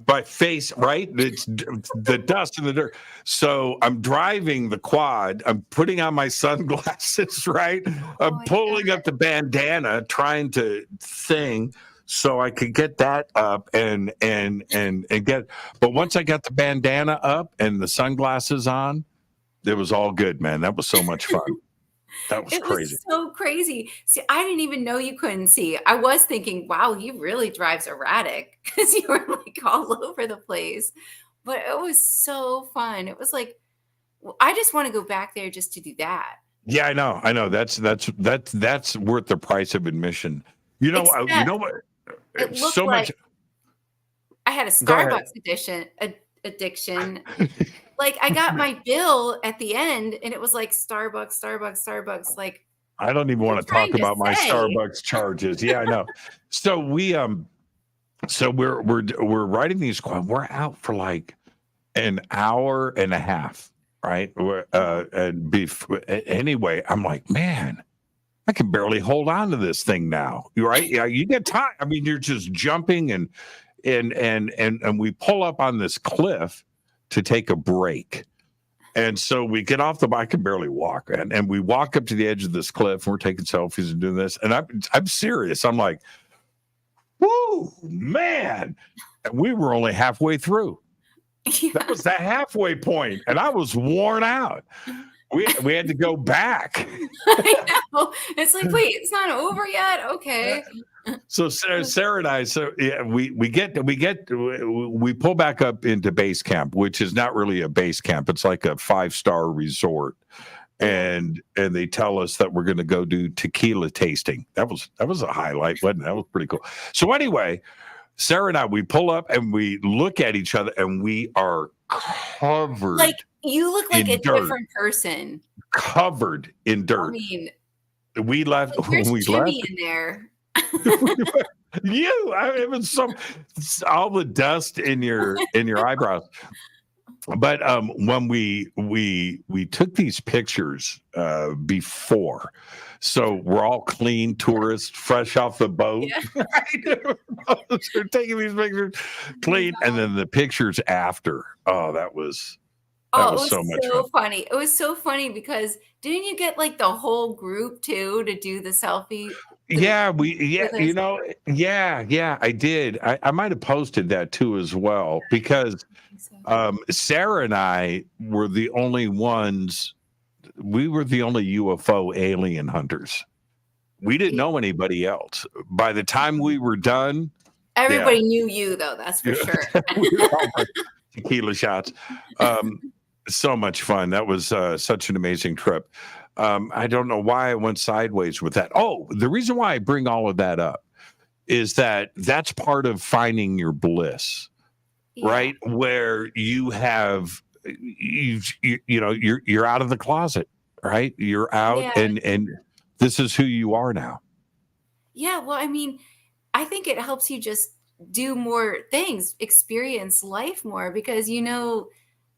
My face, right? It's the dust and the dirt. So I'm driving the quad. I'm putting on my sunglasses, right? I'm pulling up the bandana, trying to sing so I could get that up and get. But once I got the bandana up and the sunglasses on, it was all good, man. That was so much fun. That was crazy. Was so crazy. See, I didn't even know you couldn't see. I was thinking, wow, he really drives erratic, because you were like all over the place. But it was so fun. It was like, I just want to go back there just to do that. Yeah, I know. That's worth the price of admission. You know what? It looked so like much. I had a Starbucks addiction. Like, I got my bill at the end and it was like Starbucks. Like, I don't even want to talk about my Starbucks charges. Yeah, I know. So we're writing these. We're out for like an hour and a half, right? Anyway, I'm like, man, I can barely hold on to this thing now. Right? Yeah, you get tired. I mean, you're just jumping and we pull up on this cliff to take a break. And so we get off the bike. I can barely walk. And we walk up to the edge of this cliff and we're taking selfies and doing this. And I'm serious. I'm like, whoo, man. And we were only halfway through. Yeah. That was the halfway point. And I was worn out. We had to go back. I know. It's like, wait, it's not over yet? Okay. So Sarah and I, we pull back up into base camp, which is not really a base camp. It's like a 5-star resort. And they tell us that we're going to go do tequila tasting. That was a highlight, wasn't it? That was pretty cool. So anyway, Sarah and I, we pull up and we look at each other and we are covered. Like, you look like a different person. Covered in dirt. I mean, we left. There's we Jimmy left. in there. It was all the dust in your eyebrows. But when we took these pictures before, so we're all clean tourists, fresh off the boat. Yeah. Right? We're taking these pictures clean, and then the pictures after. Oh, that was so much fun. Funny. It was so funny because didn't you get like the whole group too to do the selfie? Yeah, I did. I might have posted that too as well, because Sarah and I were the only ones. We were the only UFO alien hunters. We didn't know anybody else. By the time we were done, everybody knew you, though. That's for sure. We were all like tequila shots. So much fun. That was such an amazing trip. I don't know why I went sideways with that. Oh, the reason why I bring all of that up is that that's part of finding your bliss. Yeah. right? Where you have you're out of the closet, right? You're out, Yeah. and this is who you are now. Yeah. Well, I mean, I think it helps you just do more things, experience life more because,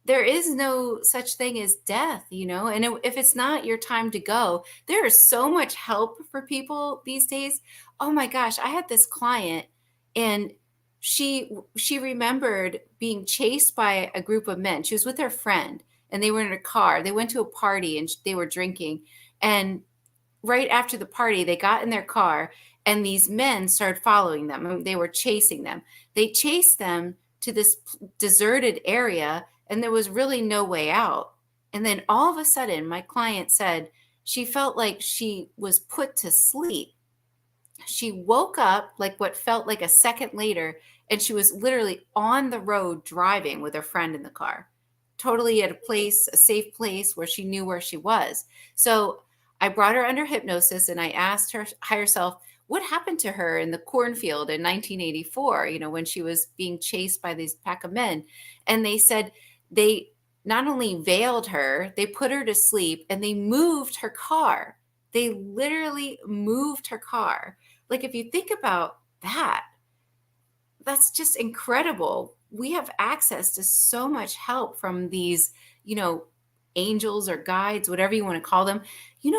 there is no such thing as death, and if it's not your time to go, there is so much help for people these days. Oh my gosh, I had this client and she remembered being chased by a group of men. She was with her friend and they were in a car. They went to a party and they were drinking. And right after the party, they got in their car and these men started following them. I mean, they were chasing them. They chased them to this deserted area and there was really no way out. And then all of a sudden, my client said she felt like she was put to sleep. She woke up like what felt like a second later, and she was literally on the road driving with her friend in the car, totally at a safe place where she knew where she was. So I brought her under hypnosis and I asked her higher self, what happened to her in the cornfield in 1984, when she was being chased by these pack of men? And they said they not only veiled her, they put her to sleep and they moved her car. They literally moved her car. Like, if you think about that, that's just incredible. We have access to so much help from these, angels or guides, whatever you want to call them.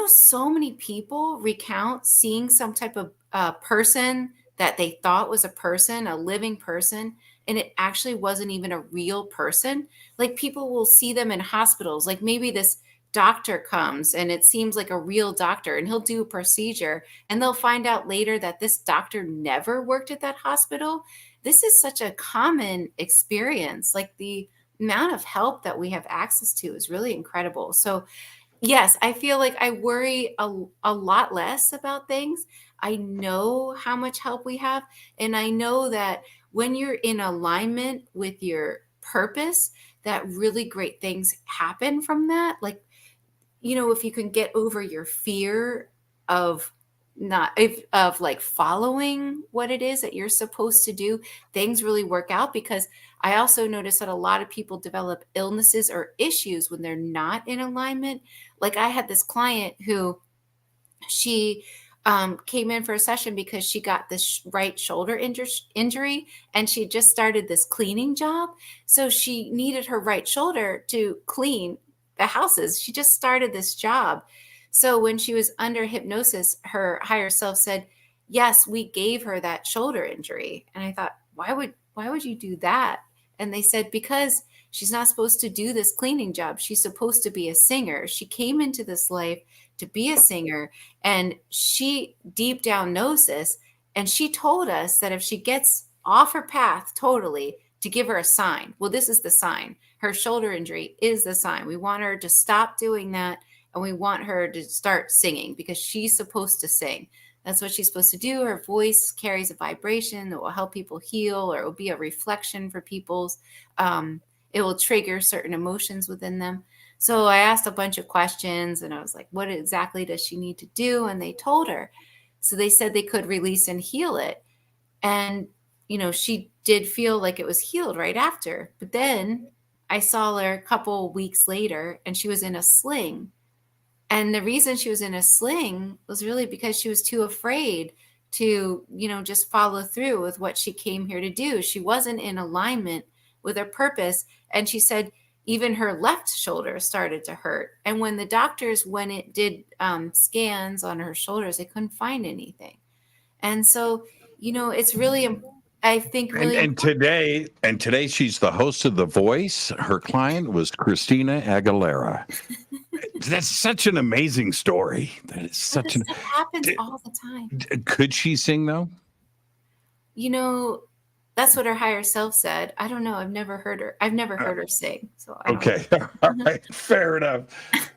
So many people recount seeing some type of person that they thought was a person, a living person, and it actually wasn't even a real person. Like, people will see them in hospitals. Like, maybe this doctor comes and it seems like a real doctor and he'll do a procedure and they'll find out later that this doctor never worked at that hospital. This is such a common experience. Like, the amount of help that we have access to is really incredible. So yes, I feel like I worry a lot less about things. I know how much help we have. And I know that when you're in alignment with your purpose, that really great things happen from that. Like, if you can get over your fear of like following what it is that you're supposed to do, things really work out. Because I also notice that a lot of people develop illnesses or issues when they're not in alignment. Like, I had this client who she came in for a session because she got this right shoulder injury and she just started this cleaning job. So she needed her right shoulder to clean the houses. She just started this job. So when she was under hypnosis, her higher self said, yes, we gave her that shoulder injury. And I thought, why would you do that? And they said, because she's not supposed to do this cleaning job. She's supposed to be a singer. She came into this life to be a singer, and she deep down knows this. And she told us that if she gets off her path totally, to give her a sign. Well, this is the sign. Her shoulder injury is the sign. We want her to stop doing that, and we want her to start singing because she's supposed to sing. That's what she's supposed to do. Her voice carries a vibration that will help people heal, or it will be a reflection for people's. It will trigger certain emotions within them. So I asked a bunch of questions and I was like, what exactly does she need to do? And they told her. So they said they could release and heal it. And, she did feel like it was healed right after. But then I saw her a couple weeks later and she was in a sling. And the reason she was in a sling was really because she was too afraid to, just follow through with what she came here to do. She wasn't in alignment with her purpose. And she said even her left shoulder started to hurt. And when the doctors, when it did scans on her shoulders, they couldn't find anything. And so, it's really, I think, really. And today she's the host of The Voice. Her client was Christina Aguilera. That's such an amazing story. That is such This stuff happens all the time. Could she sing though? That's what her higher self said. I don't know. I've never heard her sing. So okay. All right. Fair enough.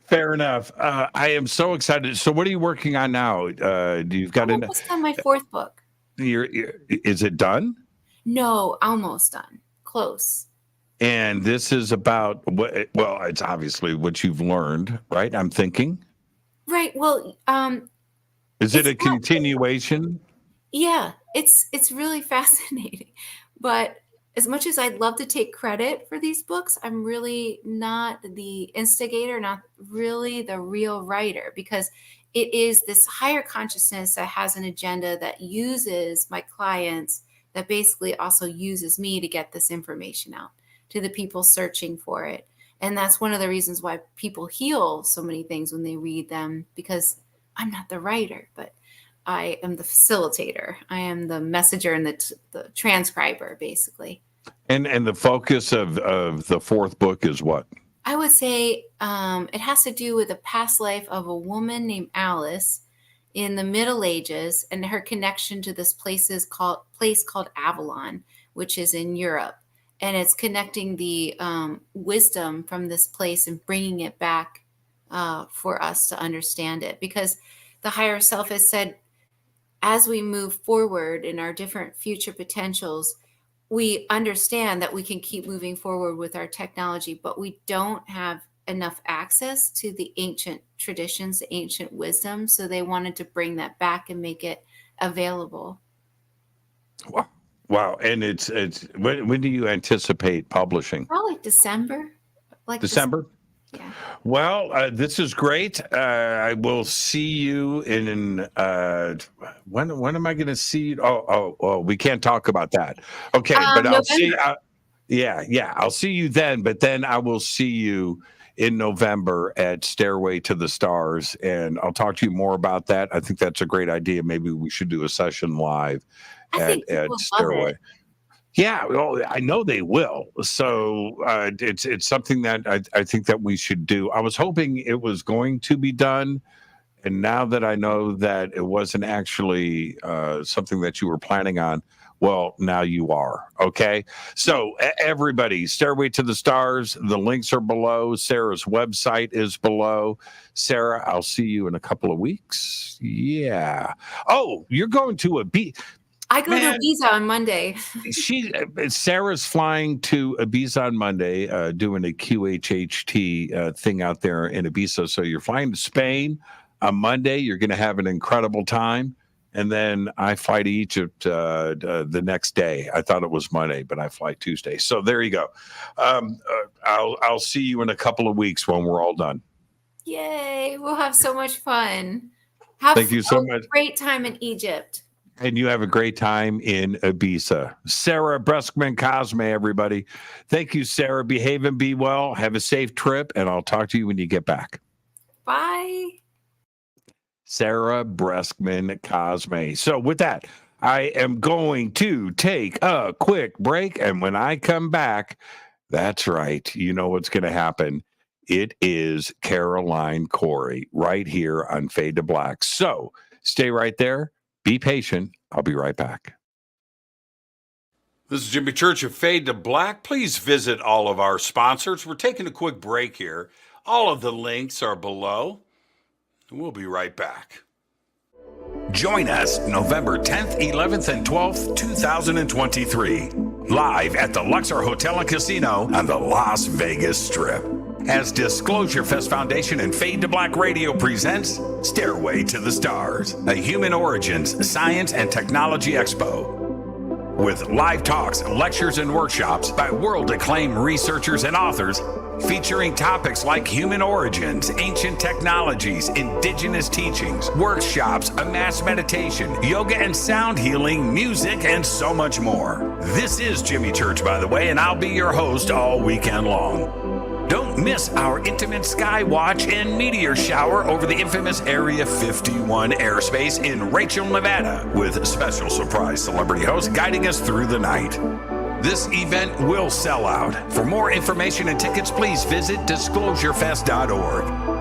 Fair enough. I am so excited. So what are you working on now? You've got I'm almost done my fourth book. Is it done? No, almost done. Close. And this is about what? Well, it's obviously what you've learned, right? I'm thinking. Right. Well, is it a continuation? Yeah, it's really fascinating, but as much as I'd love to take credit for these books, I'm really not the instigator, not really the real writer, because it is this higher consciousness that has an agenda that uses my clients, that basically also uses me to get this information out to the people searching for it. And that's one of the reasons why people heal so many things when they read them, because I'm not the writer, but I am the facilitator. I am the messenger and the transcriber, basically. And the focus of the fourth book is what? I would say it has to do with the past life of a woman named Alice in the Middle Ages and her connection to this place called Avalon, which is in Europe. And it's connecting the wisdom from this place and bringing it back for us to understand it. Because the higher self has said, as we move forward in our different future potentials, we understand that we can keep moving forward with our technology, but we don't have enough access to the ancient traditions, the ancient wisdom. So they wanted to bring that back and make it available. Wow. And it's when do you anticipate publishing? Probably December. December? Yeah. Well, this is great. I will see you in when am I going to see you? Oh, we can't talk about that. Okay, but I'll see. I'll see you then. But then I will see you in November at Stairway to the Stars, and I'll talk to you more about that. I think that's a great idea. Maybe we should do a session live at Stairway. Yeah, well, I know they will. So it's something that I think that we should do. I was hoping it was going to be done, and now that I know that it wasn't actually something that you were planning on, well, now you are. Okay, so everybody, Stairway to the Stars. The links are below. Sarah's website is below. Sarah, I'll see you in a couple of weeks. Yeah. Oh, you're going to a beach. I go to Ibiza on Monday. Sarah's flying to Ibiza on Monday, doing a QHHT thing out there in Ibiza. So you're flying to Spain on Monday. You're going to have an incredible time. And then I fly to Egypt the next day. I thought it was Monday, but I fly Tuesday. So there you go. I'll see you in a couple of weeks when we're all done. Yay. We'll have so much fun. Thank you so much. Great time in Egypt. And you have a great time in Ibiza. Sarah Breskman Cosme, everybody. Thank you, Sarah. Behave and be well. Have a safe trip, and I'll talk to you when you get back. Bye. Sarah Breskman Cosme. So with that, I am going to take a quick break, and when I come back, that's right, you know what's going to happen. It is Caroline Cory right here on Fade to Black. So stay right there. Be patient. I'll be right back. This is Jimmy Church of Fade to Black. Please visit all of our sponsors. We're taking a quick break here. All of the links are below. We'll be right back. Join us November 10th, 11th, and 12th, 2023. Live at the Luxor Hotel and Casino on the Las Vegas Strip. As Disclosure Fest Foundation and Fade to Black Radio presents Stairway to the Stars, a Human Origins Science and Technology Expo. With live talks, lectures, and workshops by world-acclaimed researchers and authors featuring topics like human origins, ancient technologies, indigenous teachings, workshops, a mass meditation, yoga and sound healing, music, and so much more. This is Jimmy Church, by the way, and I'll be your host all weekend long. Don't miss our intimate sky watch and meteor shower over the infamous Area 51 airspace in Rachel, Nevada, with special surprise celebrity hosts guiding us through the night. This event will sell out. For more information and tickets, please visit disclosurefest.org.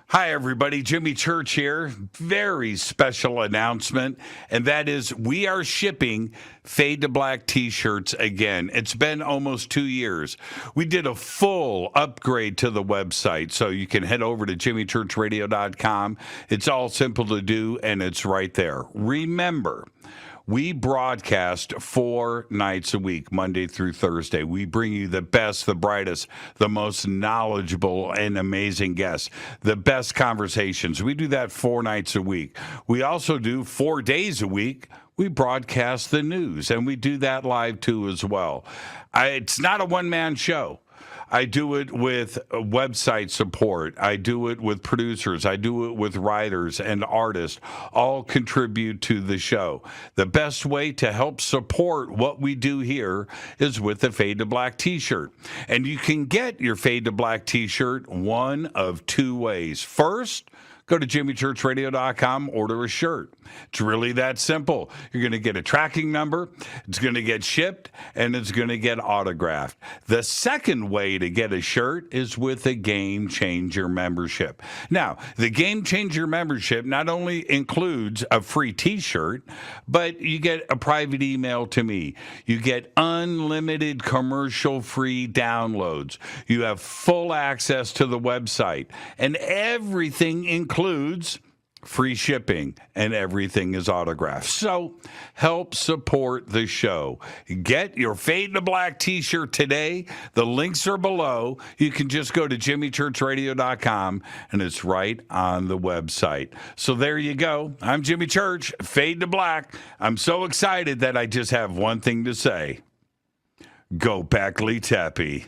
Hi, everybody. Jimmy Church here. Very special announcement, and that is we are shipping Fade to Black t-shirts again. It's been almost 2 years. We did a full upgrade to the website, so you can head over to jimmychurchradio.com. It's all simple to do, and it's right there. Remember, We broadcast 4 nights a week, Monday through Thursday. We bring you the best, the brightest, the most knowledgeable and amazing guests, the best conversations. We do that 4 nights a week. We also do 4 days a week. We broadcast the news, and we do that live too as well. It's not a one-man show. I do it with website support. I do it with producers. I do it with writers and artists. All contribute to the show. The best way to help support what we do here is with the Fade to Black t-shirt. And you can get your Fade to Black t-shirt one of 2 ways. First, go to jimmychurchradio.com, order a shirt. It's really that simple. You're going to get a tracking number, it's going to get shipped, and it's going to get autographed. The second way to get a shirt is with a Game Changer membership. Now, the Game Changer membership not only includes a free t-shirt, but you get a private email to me. You get unlimited commercial-free downloads. You have full access to the website, and everything includes free shipping, and everything is autographed. So help support the show. Get your Fade to Black t-shirt today. The links are below. You can just go to jimmychurchradio.com, and it's right on the website. So there you go. I'm Jimmy Church, Fade to Black. I'm so excited that I just have one thing to say. Go Beckley Teppy.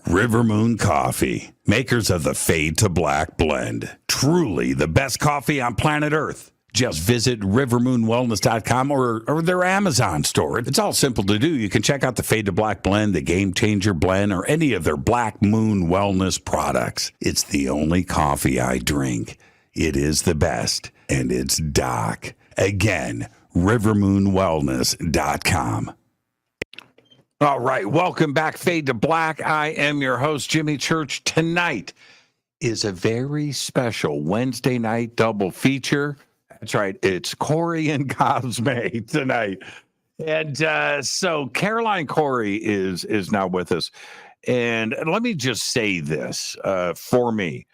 River Moon Coffee, makers of the Fade to Black blend. Truly the best coffee on planet Earth. Just visit rivermoonwellness.com or their Amazon store. It's all simple to do. You can check out the Fade to Black blend, the Game Changer blend, or any of their Black Moon Wellness products. It's the only coffee I drink. It is the best, and it's Doc. Again, rivermoonwellness.com. All right, welcome back, Fade to Black. I am your host, Jimmy Church. Tonight is a very special Wednesday night double feature. That's right, it's Cory and Cosme tonight. And so Caroline Cory is now with us. And let me just say this for me.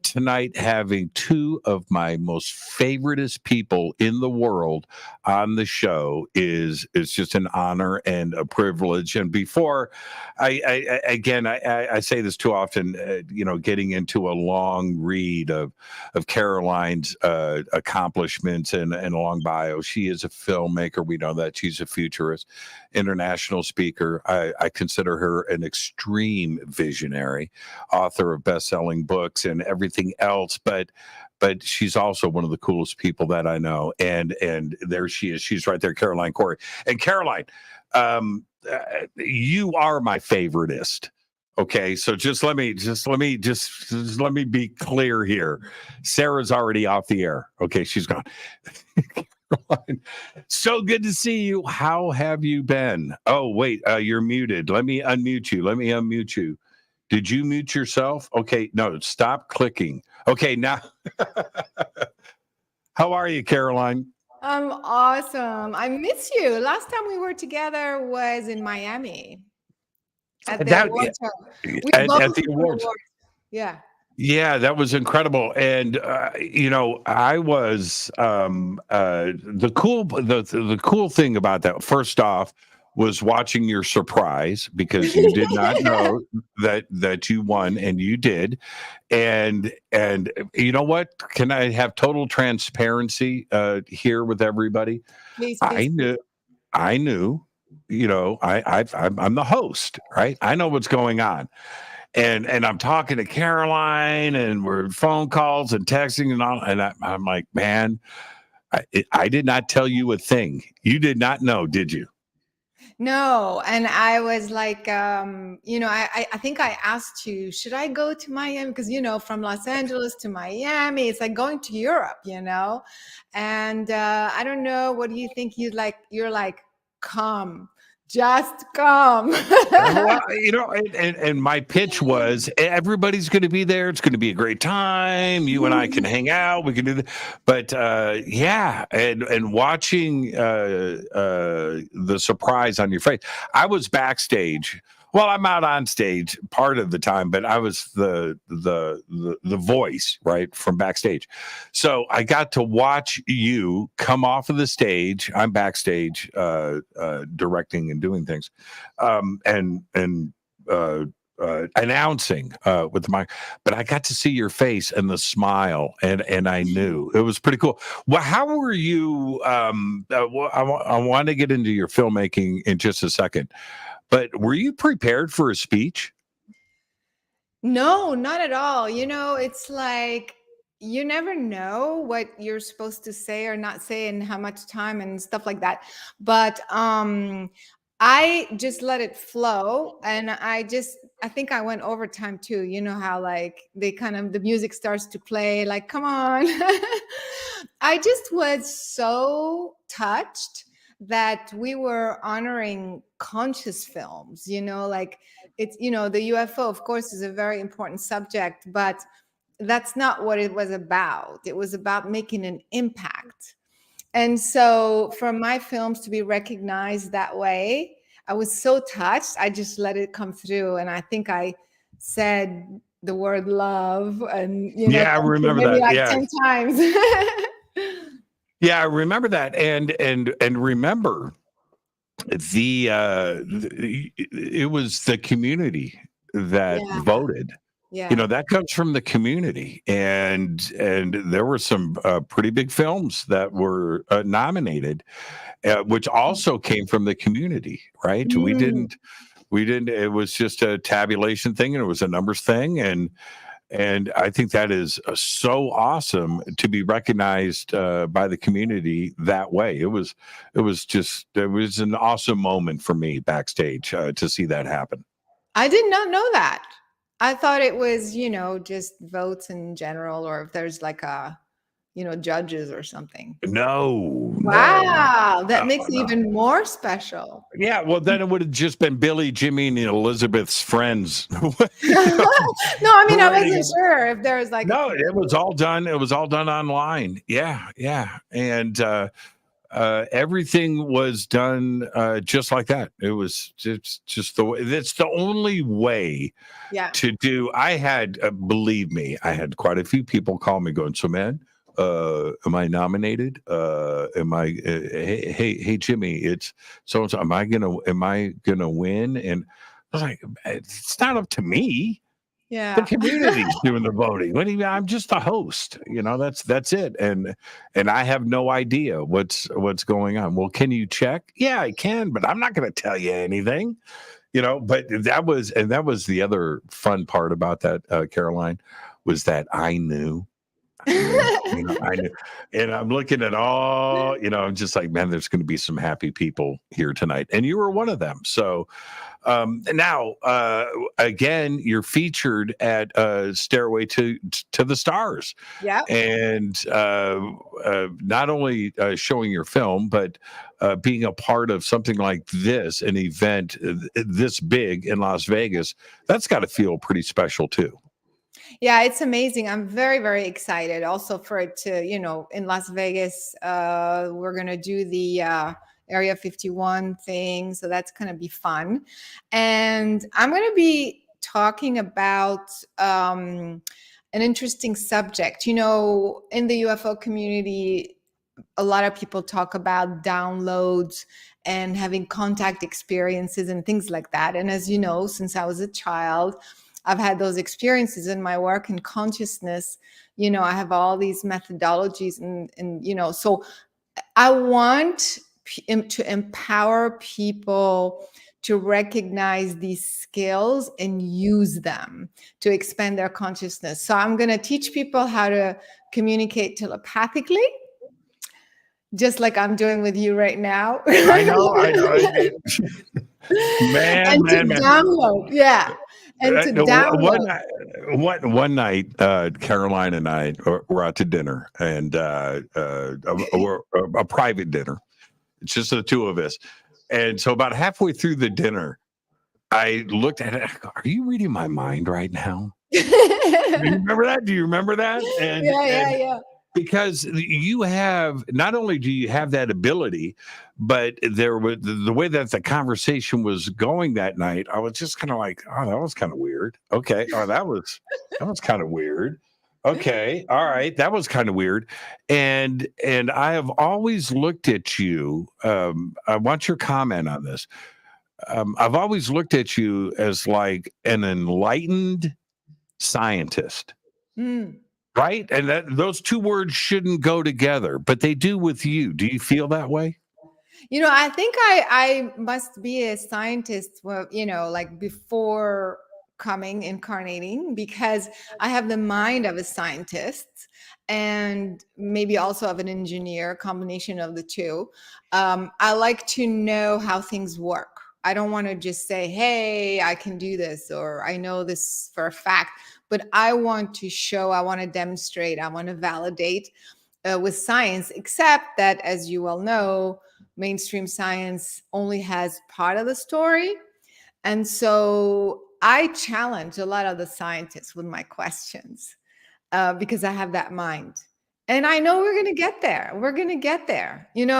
Tonight, having 2 of my most favoriteest people in the world on the show is just an honor and a privilege. And before I say this too often, getting into a long read of Caroline's accomplishments and a long bio. She is a filmmaker. We know that. She's a futurist, international speaker. I consider her an extreme visionary, author of best-selling books and everything else, but she's also one of the coolest people that I know. And there she is. She's right there, Caroline Cory. And Caroline, you are my favoritist. Okay, so just let me be clear here. Sarah's already off the air. Okay, she's gone. Caroline, so good to see you. How have you been? Oh, wait, you're muted. Let me unmute you. Did you mute yourself? Okay, no, stop clicking. Okay, now, how are you, Caroline? I'm awesome. I miss you. Last time we were together was in Miami at the awards show. At the awards. Yeah. Yeah, that was incredible. And I was the cool thing about that, first off, was watching your surprise, because you did not know that you won, and you did. And you know what? Can I have total transparency here with everybody? Please. I knew. I'm the host, right? I know what's going on. And I'm talking to Caroline, and we're phone calls and texting and all. And I'm like, man, I did not tell you a thing. You did not know, did you? No. And I was like, I think I asked you, should I go to Miami? Because, from Los Angeles to Miami, it's like going to Europe, And I don't know. What do you think? You're like, come. Just come. Well, and my pitch was, everybody's going to be there. It's going to be a great time. You and I can hang out. We can do that. But and watching the surprise on your face. I was backstage Well, I'm out on stage part of the time, but I was the voice, right, from backstage. So I got to watch you come off of the stage. I'm backstage directing and doing things, and announcing with the mic. But I got to see your face and the smile, and I knew it was pretty cool. Well, how were you? I want to get into your filmmaking in just a second. But were you prepared for a speech? No, not at all. It's like you never know what you're supposed to say or not say and how much time and stuff like that. But I just let it flow, and I think I went overtime too. You know how like the music starts to play, like, come on. I just was so touched that we were honoring conscious films, like it's, the UFO, of course, is a very important subject, but that's not what it was about. It was about making an impact. And so for my films to be recognized that way, I was so touched. I just let it come through. And I think I said the word love, and, yeah, I remember maybe that. like Yeah. 10 times. Yeah, I remember that, and remember it was the community that voted. Yeah. That comes from the community, and there were some pretty big films that were nominated, which also came from the community, right? We didn't. It was just a tabulation thing, and it was a numbers thing, and I think that is so awesome to be recognized by the community that way. It was an awesome moment for me backstage to see that happen. I did not know that. I thought it was, just votes in general, or if there's like judges or something. No. Wow. That makes it even more special. Yeah. Well, then it would have just been Billy, Jimmy, and Elizabeth's friends. No, I mean, I wasn't sure if there was like. No, it was all done. It was all done online. Yeah. Yeah. And, everything was done just like that. It was just the way. That's the only way to do. I had, believe me, I had quite a few people call me going, so man, am I nominated? Am I? Hey, Jimmy, it's so. Am I gonna win? And I was like, it's not up to me. Yeah, the community's doing the voting. What do you mean? I'm just a host. That's it. And I have no idea what's going on. Well, can you check? Yeah, I can, but I'm not going to tell you anything. But that was the other fun part about that, Caroline, was that I knew. I knew. And I'm looking at all, I'm just like, man, there's going to be some happy people here tonight. And you were one of them. So now, again, you're featured at Stairway to the Stars. Yeah. And not only showing your film, but being a part of something like this, an event this big in Las Vegas, that's got to feel pretty special too. Yeah, it's amazing. I'm very, very excited also for it to, in Las Vegas, we're going to do the Area 51 thing. So that's going to be fun. And I'm going to be talking about an interesting subject. In the UFO community, a lot of people talk about downloads and having contact experiences and things like that. And as you know, since I was a child, I've had those experiences in my work in consciousness. I have all these methodologies and so I want to empower people to recognize these skills and use them to expand their consciousness. So I'm going to teach people how to communicate telepathically, just like I'm doing with you right now. I know. man. Download. Yeah. And to download. One night, Caroline and I were out to dinner, and a private dinner. It's just the two of us. And so about halfway through the dinner, I looked at it. I go, are you reading my mind right now? Do you remember that? And, yeah. because you have, not only do you have that ability, but there was the way that the conversation was going that night. I was just kind of like, oh, that was kind of weird. Okay. Oh, that was kind of weird. Okay. All right. That was kind of weird. And I have always looked at you. I want your comment on this. I've always looked at you as like an enlightened scientist. Right? And those two words shouldn't go together, but they do with you. Do you feel that way? I think I must be a scientist, well, like before incarnating, because I have the mind of a scientist and maybe also of an engineer, combination of the two. I like to know how things work. I don't want to just say, hey, I can do this, or I know this for a fact, but I want to show, I want to demonstrate, I want to validate with science, except that, as you well know, mainstream science only has part of the story. And so I challenge a lot of the scientists with my questions because I have that mind. And I know we're going to get there. We're going to get there. We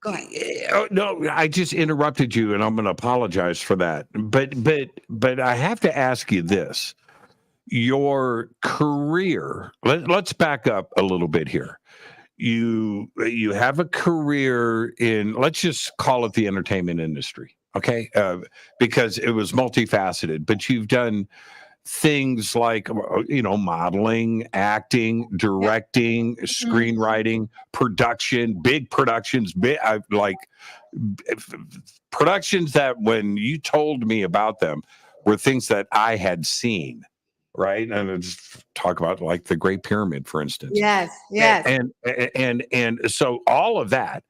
go ahead. Oh, no, I just interrupted you, and I'm going to apologize for that. But I have to ask you this: your career. Let's back up a little bit here. You have a career in, let's just call it the entertainment industry, okay? Because it was multifaceted, but you've done things like modeling, acting, directing, screenwriting, production, big productions, productions that when you told me about them were things that I had seen, right? And I just talk about like the Great Pyramid, for instance. Yes. And so all of that.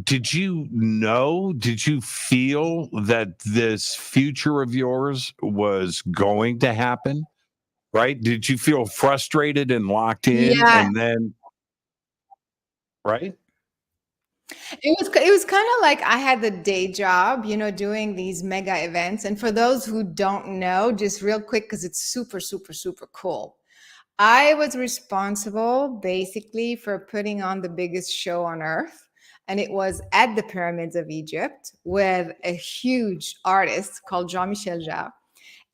Did you feel that this future of yours was going to happen? Right? Did you feel frustrated and locked in? Yeah. And then, right? It was kind of like I had the day job, doing these mega events. And for those who don't know, just real quick, because it's super, super, super cool. I was responsible basically for putting on the biggest show on earth. And it was at the Pyramids of Egypt with a huge artist called Jean-Michel Jarre.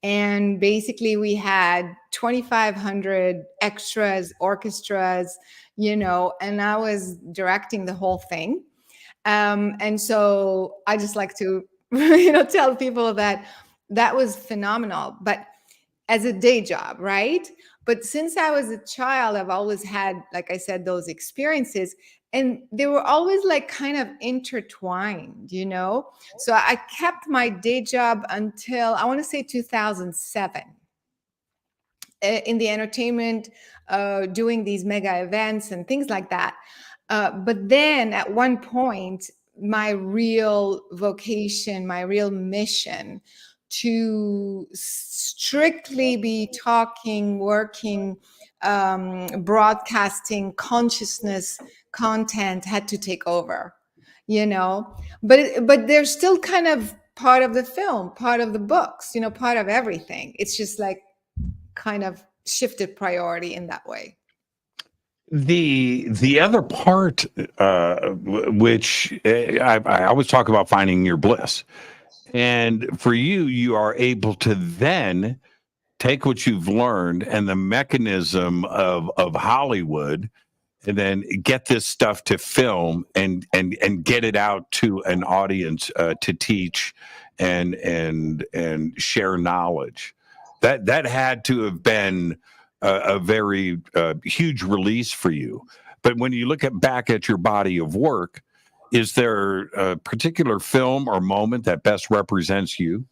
And basically we had 2,500 extras, orchestras, and I was directing the whole thing. And so I just like to, tell people that was phenomenal, but as a day job, right? But since I was a child, I've always had, like I said, those experiences. And they were always like kind of intertwined, So I kept my day job until, I want to say 2007 in the entertainment, doing these mega events and things like that. But then at one point, my real vocation, my real mission to strictly be talking, working, broadcasting consciousness content had to take over, but they're still kind of part of the film, part of the books, part of everything. It's just like kind of shifted priority in that way. The other part, which I always talk about finding your bliss. And for you are able to then take what you've learned and the mechanism of Hollywood, and then get this stuff to film and get it out to an audience to teach and share knowledge. That had to have been a very huge release for you. But when you look back at your body of work, is there a particular film or moment that best represents you?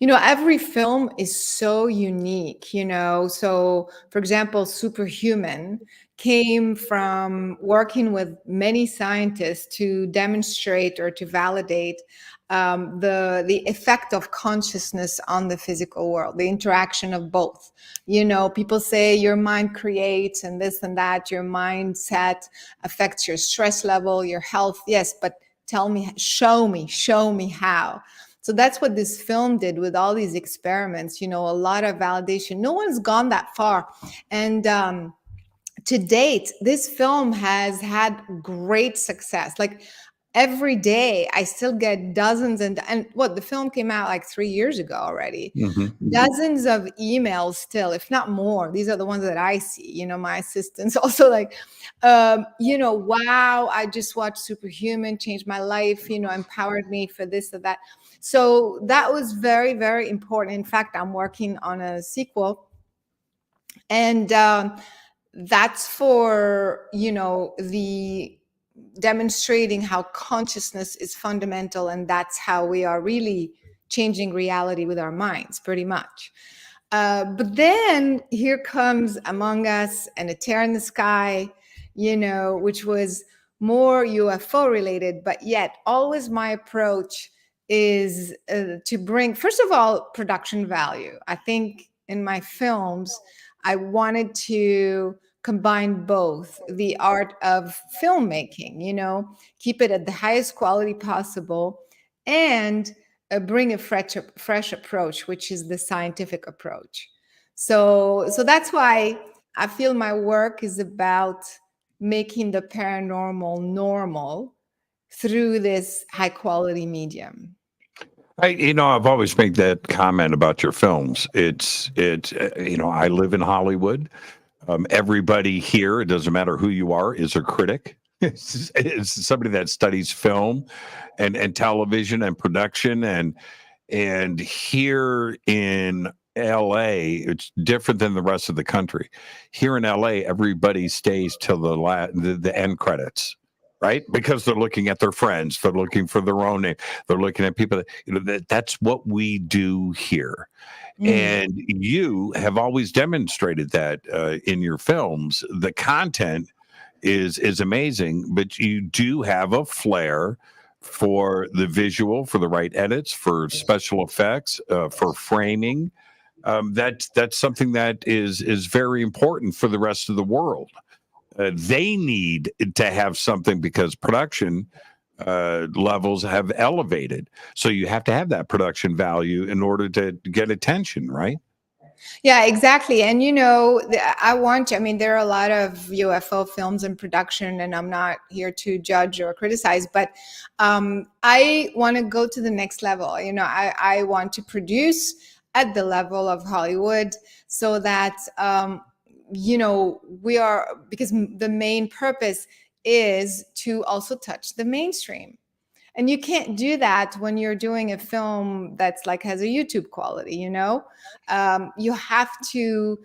Every film is so unique, So, for example, Superhuman came from working with many scientists to demonstrate or to validate the effect of consciousness on the physical world, the interaction of both. People say your mind creates and this and that, your mindset affects your stress level, your health. Yes, but tell me, show me how. So that's what this film did with all these experiments, a lot of validation. No one's gone that far. And to date, this film has had great success. Like every day, I still get dozens and what the film came out like 3 years ago already. Dozens of emails still, if not more. These are the ones that I see. My assistants also like, wow, I just watched Superhuman, changed my life, empowered me for this or that. So that was very, very important. In fact, I'm working on a sequel. And that's for, the demonstrating how consciousness is fundamental. And that's how we are really changing reality with our minds, pretty much. But then here comes Among Us and A Tear in the Sky, which was more UFO related, but yet always my approach is to bring, first of all, production value. I think in my films, I wanted to combine both the art of filmmaking, keep it at the highest quality possible, and bring a fresh approach, which is the scientific approach. So that's why I feel my work is about making the paranormal normal through this high quality medium. I've always made that comment about your films. It's I live in Hollywood. Everybody here, it doesn't matter who you are, is a critic. It's somebody that studies film and television and production. And here in LA, it's different than the rest of the country. Here in LA, everybody stays till the end credits, right? Because they're looking at their friends, they're looking for their own name, they're looking at people that's what we do here. And you have always demonstrated that in your films. The content is amazing, but you do have a flair for the visual, for the right edits, for special effects, for framing. That's something that is very important for the rest of the world. They need to have something because production levels have elevated. So you have to have that production value in order to get attention, right? Yeah, exactly. And, there are a lot of UFO films in production, and I'm not here to judge or criticize, but I want to go to the next level. I want to produce at the level of Hollywood so that, we are, because the main purpose is to also touch the mainstream. And you can't do that when you're doing a film that's like has a YouTube quality, you have to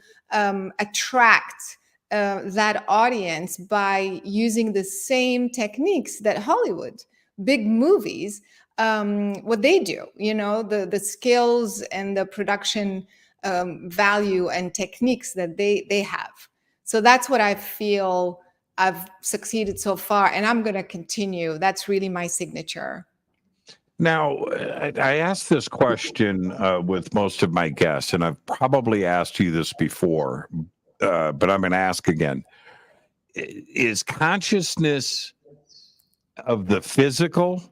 attract that audience by using the same techniques that Hollywood, big movies, what they do, the skills and the production value and techniques that they have. So that's what I feel I've succeeded so far, and I'm going to continue. That's really my signature. Now, I asked this question with most of my guests, and I've probably asked you this before, but I'm going to ask again. Is consciousness of the physical,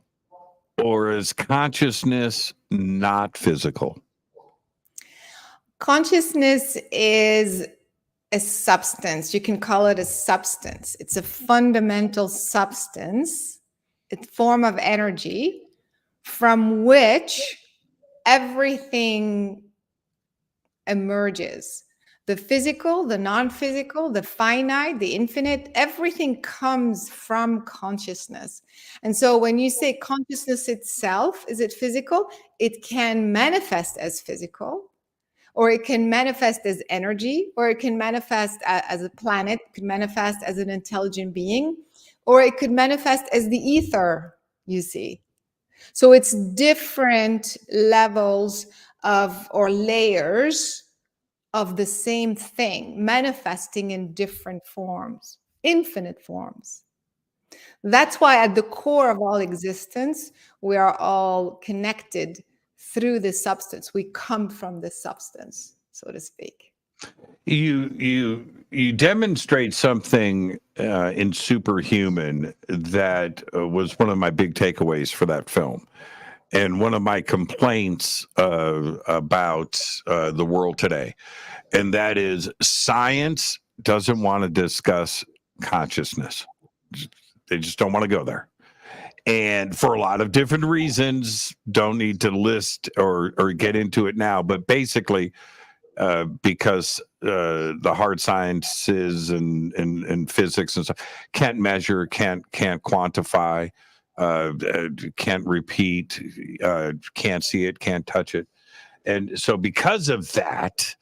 or is consciousness not physical? Consciousness is a substance. You can call it a substance. It's a fundamental substance, a form of energy from which everything emerges. The physical, the non-physical, the finite, the infinite, everything comes from consciousness. And so when you say consciousness itself, is it physical? It can manifest as physical, or it can manifest as energy, or it can manifest as a planet, it could manifest as an intelligent being, or it could manifest as the ether, you see. So it's different levels of, or layers of the same thing, manifesting in different forms, infinite forms. That's why at the core of all existence, we are all connected through this substance. We come from this substance, so to speak. You demonstrate something in Superhuman that was one of my big takeaways for that film. and one of my complaints about the world today, and that is science doesn't want to discuss consciousness. They just don't want to go there. And for a lot of different reasons, don't need to list or get into it now, but basically because the hard sciences and physics and stuff can't measure, can't quantify, can't repeat, can't see it, can't touch it. And so because of that,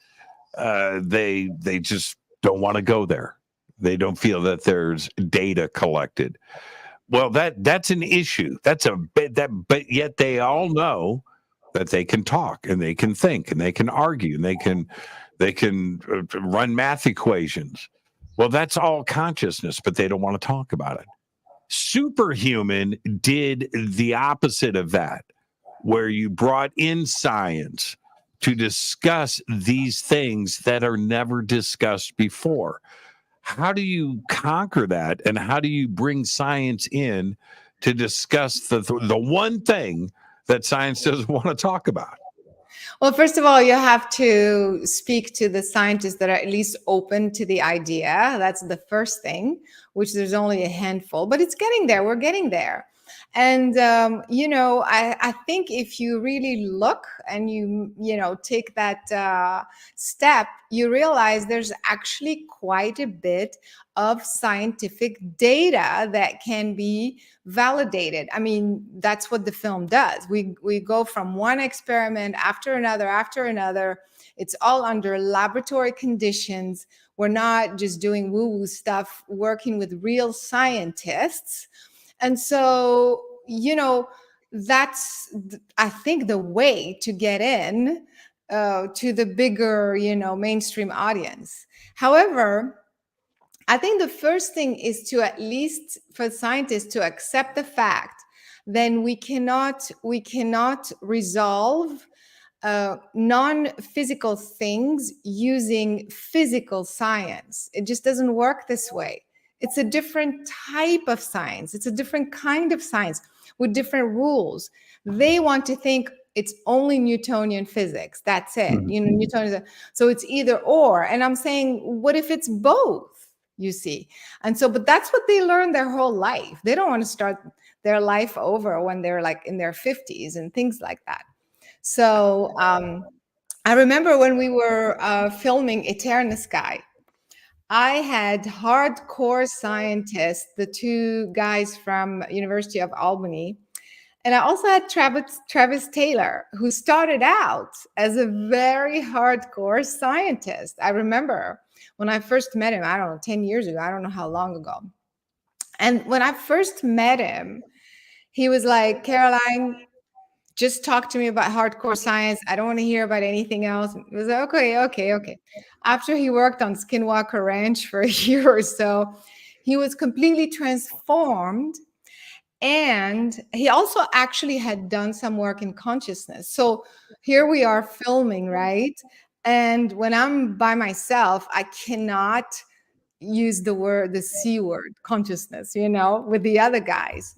they just don't want to go there. They don't feel that there's data collected. Well, that's an issue. That's a bit but yet they all know that they can talk and they can think and they can argue and they can run math equations. Well, that's all consciousness, but they don't want to talk about it. Superhuman did the opposite of that, where you brought in science to discuss these things that are never discussed before. How do you conquer that, and how do you bring science in to discuss the one thing that science doesn't want to talk about? Well, first of all, you have to speak to the scientists that are at least open to the idea. That's the first thing, which there's only a handful, but it's getting there. We're getting there. And, I think if you really look and you take that step, you realize there's actually quite a bit of scientific data that can be validated. I mean, that's what the film does. We go from one experiment after another. It's all under laboratory conditions. We're not just doing woo-woo stuff, working with real scientists. And so, that's, I think, the way to get in to the bigger, mainstream audience. However, I think the first thing is to, at least for scientists, to accept the fact then we cannot resolve non-physical things using physical science. It just doesn't work this way. It's a different type of science. It's a different kind of science with different rules. They want to think it's only Newtonian physics. That's it. Mm-hmm. Newtonian. So it's either or. And I'm saying, what if it's both? You see? And so, but that's what they learn their whole life. They don't want to start their life over when they're like in their 50s and things like that. So I remember when we were filming Eternal Sky, I had hardcore scientists, the two guys from University of Albany, and I also had Travis Taylor, who started out as a very hardcore scientist. I remember when I first met him, I don't know, 10 years ago, I don't know how long ago. And when I first met him, he was like, Caroline, just talk to me about hardcore science. I don't want to hear about anything else. It was like, okay. After he worked on Skinwalker Ranch for a year or so, he was completely transformed. And he also actually had done some work in consciousness. So here we are filming, right? And when I'm by myself, I cannot use the C word, consciousness, with the other guys.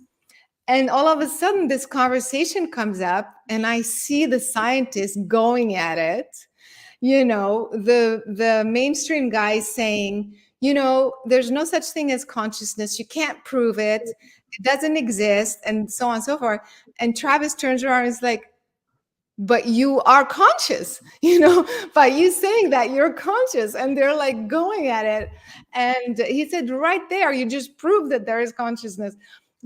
And all of a sudden, this conversation comes up, and I see the scientists going at it. The mainstream guys saying, there's no such thing as consciousness. You can't prove it. It doesn't exist, and so on and so forth. And Travis turns around and is like, but you are conscious, by you saying that you're conscious. And they're like going at it. And he said, right there, you just proved that there is consciousness.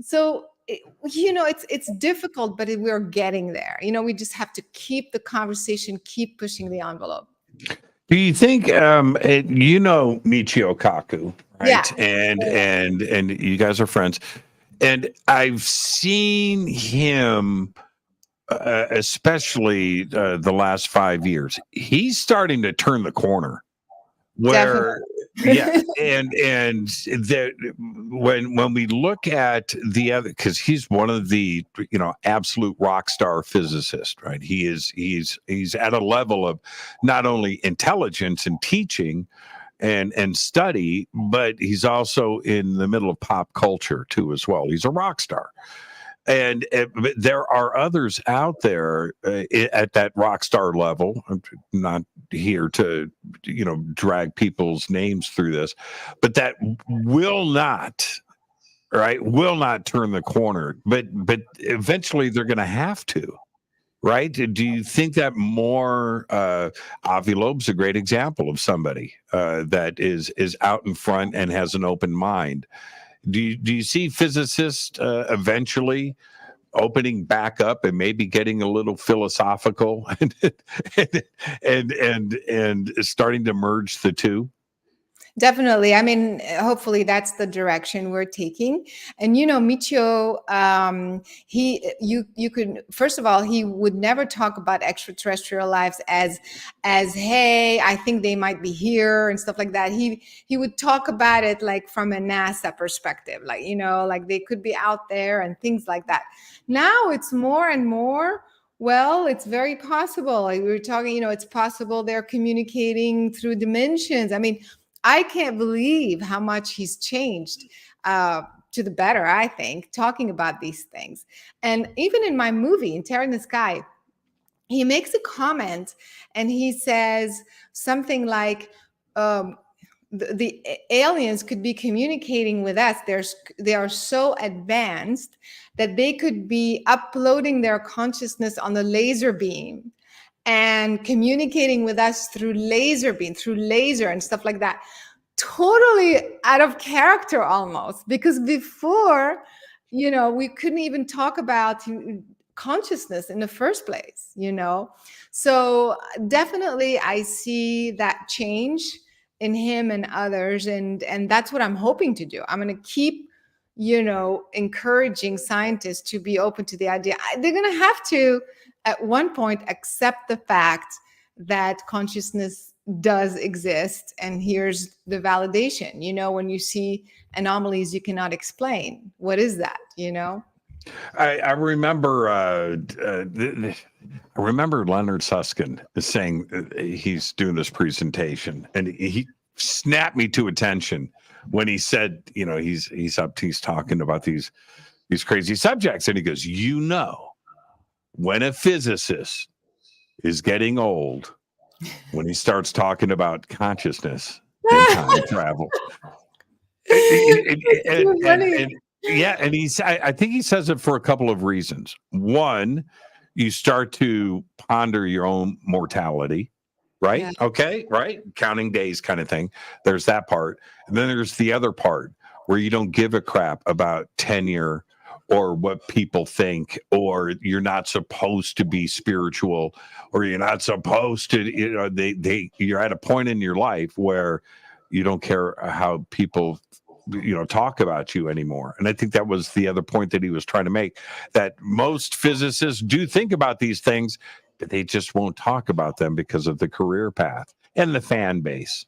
So it's difficult, but we're getting there. We just have to keep the conversation, keep pushing the envelope. Do you think Michio Kaku, right? Yeah. And you guys are friends, and I've seen him especially the last 5 years. He's starting to turn the corner where and when we look at the other, because he's one of the absolute rock star physicist, right? He's at a level of not only intelligence and teaching and study, but he's also in the middle of pop culture too as well. He's a rock star. But there are others out there at that rock star level. I'm not here to, drag people's names through this, but that will not, will not turn the corner. But eventually they're going to have to. Right? Do you think that more? Avi Loeb's a great example of somebody that is out in front and has an open mind. Do you see physicists eventually opening back up and maybe getting a little philosophical and starting to merge the two? Definitely. I mean, hopefully that's the direction we're taking. And Michio, you could, first of all, he would never talk about extraterrestrial lives as hey, I think they might be here and stuff like that. He would talk about it like from a NASA perspective, like like they could be out there and things like that. Now it's more and more. Well, it's very possible. Like we were talking, it's possible they're communicating through dimensions. I mean, I can't believe how much he's changed to the better, I think, talking about these things. And even in my movie, In Terror in the Sky, he makes a comment and he says something like, the aliens could be communicating with us. They are so advanced that they could be uploading their consciousness on the laser beam and communicating with us through laser and stuff like that. Totally out of character almost, because before, we couldn't even talk about consciousness in the first place, So definitely I see that change in him and others. And that's what I'm hoping to do. I'm going to keep, encouraging scientists to be open to the idea. They're going to have to, at one point, accept the fact that consciousness does exist. And here's the validation. When you see anomalies you cannot explain, what is that? I remember Leonard Susskind is saying he's doing this presentation, and he snapped me to attention when he said, he's talking about these crazy subjects, and he goes, when a physicist is getting old, when he starts talking about consciousness and time travel. And I think he says it for a couple of reasons. One, you start to ponder your own mortality, right? Yeah. Okay, right? Counting days kind of thing. There's that part. And then there's the other part where you don't give a crap about tenure or what people think, or you're not supposed to be spiritual, or you're not supposed to, you're at a point in your life where you don't care how people, talk about you anymore. And I think that was the other point that he was trying to make, that most physicists do think about these things, but they just won't talk about them because of the career path and the fan base.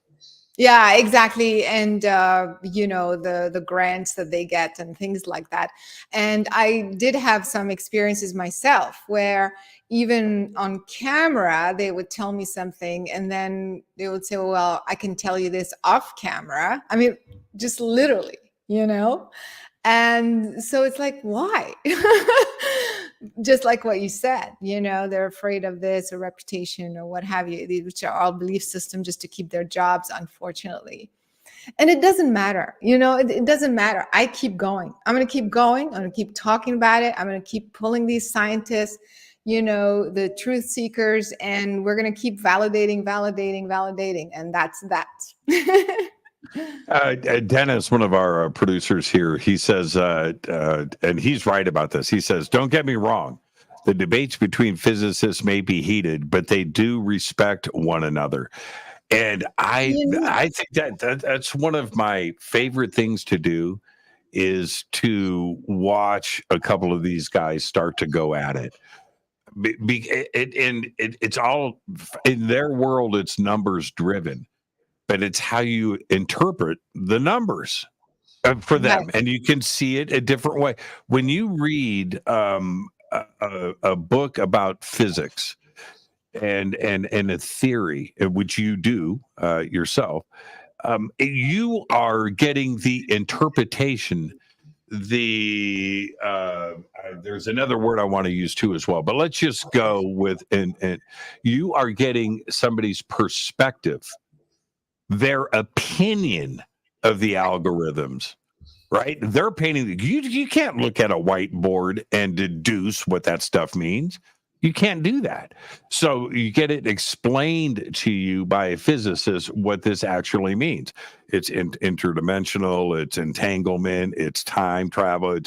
Yeah, exactly. And, the grants that they get and things like that. And I did have some experiences myself where even on camera, they would tell me something and then they would say, well, I can tell you this off camera. I mean, just literally, And so it's like, why? Just like what you said, they're afraid of this or reputation or what have you, which are all belief systems just to keep their jobs, unfortunately. And it doesn't matter, it doesn't matter. I keep going. I'm going to keep going. I'm going to keep talking about it. I'm going to keep pulling these scientists, the truth seekers, and we're going to keep validating. And that's that. Dennis, one of our producers here, he says, and he's right about this. He says, don't get me wrong. The debates between physicists may be heated, but they do respect one another. And I think that's one of my favorite things to do, is to watch a couple of these guys start to go at it. It's all, in their world, it's numbers driven. But it's how you interpret the numbers for them. Right. And you can see it a different way. When you read a book about physics and a theory, which you do yourself, you are getting the interpretation there's another word I want to use too as well, but let's just go with and you are getting somebody's perspective, their opinion of the algorithms, right? They're painting. You can't look at a whiteboard and deduce what that stuff means. You can't do that. So you get it explained to you by a physicist what this actually means. It's interdimensional, it's entanglement, it's time travel,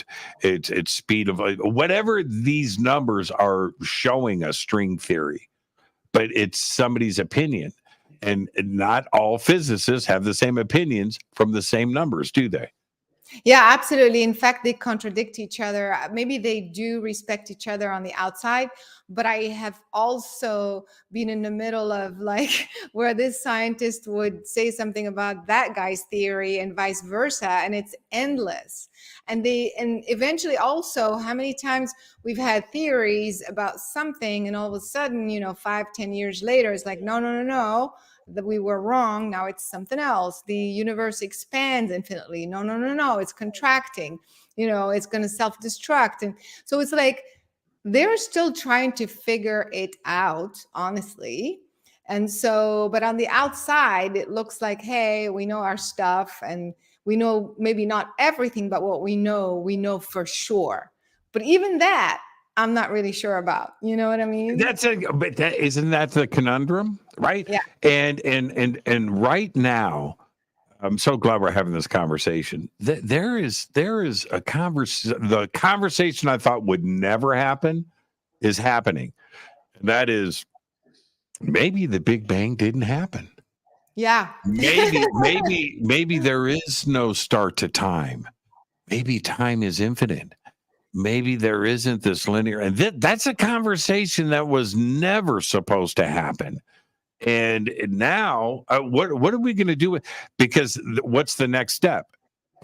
it's speed of light, whatever these numbers are showing us, string theory, but it's somebody's opinion. And not all physicists have the same opinions from the same numbers, do they? Yeah, absolutely. In fact, they contradict each other. Maybe they do respect each other on the outside, but I have also been in the middle of like where this scientist would say something about that guy's theory and vice versa, and it's endless. And eventually also how many times we've had theories about something, and all of a sudden, 5-10 years later, it's like, no, that we were wrong. Now it's something else. The universe expands infinitely. No, it's contracting. It's going to self-destruct. And so it's like they're still trying to figure it out, honestly. And so, but on the outside, it looks like, hey, we know our stuff, and we know maybe not everything, but what we know for sure. But even that, I'm not really sure about. You know what I mean? But isn't that the conundrum, right? Yeah. And right now, I'm so glad we're having this conversation. There is a the conversation I thought would never happen is happening. And that is maybe the Big Bang didn't happen. Yeah. Maybe there is no start to time. Maybe time is infinite. Maybe there isn't this linear, and that's a conversation that was never supposed to happen. And now, what are we going to do with? Because what's the next step?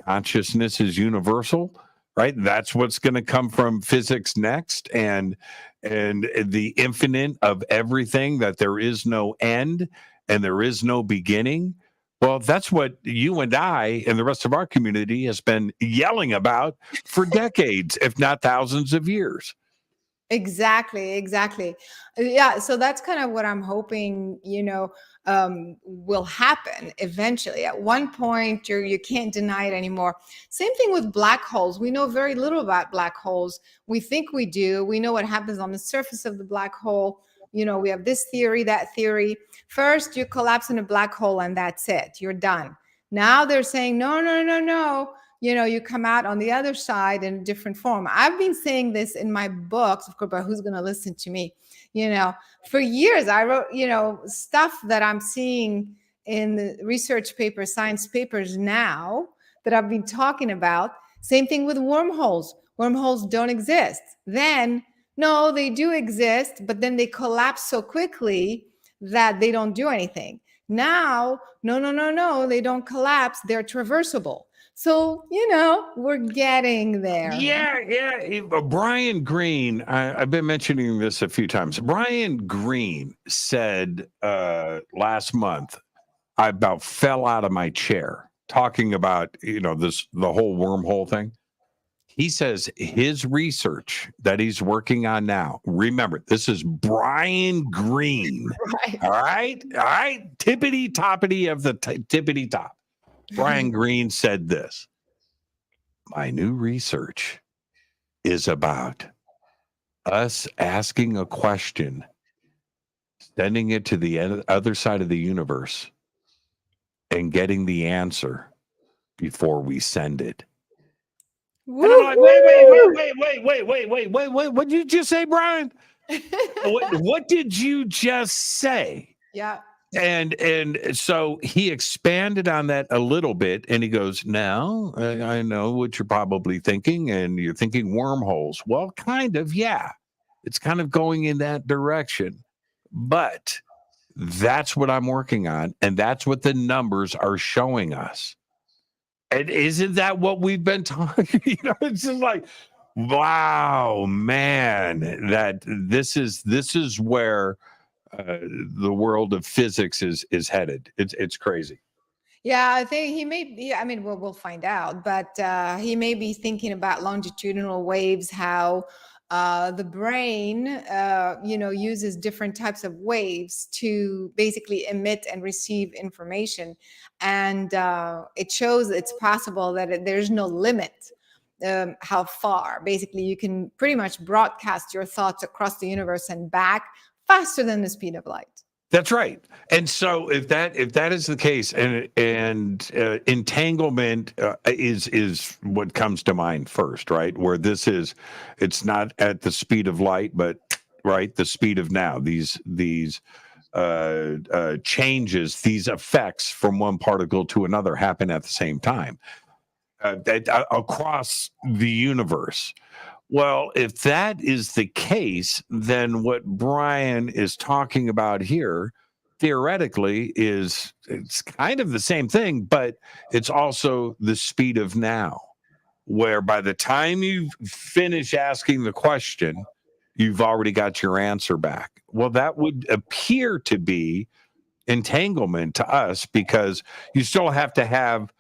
Consciousness is universal, right? That's what's going to come from physics next, and the infinite of everything. That there is no end and there is no beginning. Well, that's what you and I and the rest of our community has been yelling about for decades, if not thousands of years. Exactly. Yeah. So that's kind of what I'm hoping, will happen eventually. At one point, you can't deny it anymore. Same thing with black holes. We know very little about black holes. We think we do. We know what happens on the surface of the black hole. We have this theory, that theory. First, you collapse in a black hole and that's it. You're done. Now they're saying, no. You come out on the other side in a different form. I've been saying this in my books, of course, but who's going to listen to me? For years, I wrote, stuff that I'm seeing in the research papers, science papers now that I've been talking about. Same thing with wormholes. Wormholes don't exist. Then, no, they do exist, but then they collapse so quickly that they don't do anything. Now, no, they don't collapse. They're traversable. So, we're getting there. Yeah. Brian Greene, I've been mentioning this a few times. Brian Greene said last month, I about fell out of my chair talking about, the whole wormhole thing. He says his research that he's working on now, remember, this is Brian Greene. Right. All right. Tippity toppity of the tippity top. Brian Greene said this: my new research is about us asking a question, sending it to the other side of the universe, and getting the answer before we send it. And I'm like, wait. What did you just say, Brian? What did you just say? Yeah. And so he expanded on that a little bit, and he goes, now I know what you're probably thinking, and you're thinking wormholes. Well, kind of, yeah. It's kind of going in that direction. But that's what I'm working on, and that's what the numbers are showing us. And isn't that what we've been talking? It's just like, wow, man, that this is where the world of physics is headed. It's crazy. Yeah, I think he may be, I mean, we'll find out, but he may be thinking about longitudinal waves, how the brain, uses different types of waves to basically emit and receive information. And it shows it's possible that there's no limit how far. Basically, you can pretty much broadcast your thoughts across the universe and back faster than the speed of light. That's right. And so if that is the case, and entanglement is what comes to mind first, right? Where it's not at the speed of light, but right, the speed of now. These changes, these effects from one particle to another happen at the same time across the universe. Well, if that is the case, then what Brian is talking about here theoretically it's kind of the same thing, but it's also the speed of now, where by the time you finish asking the question, you've already got your answer back. Well, that would appear to be entanglement to us, because you still have to have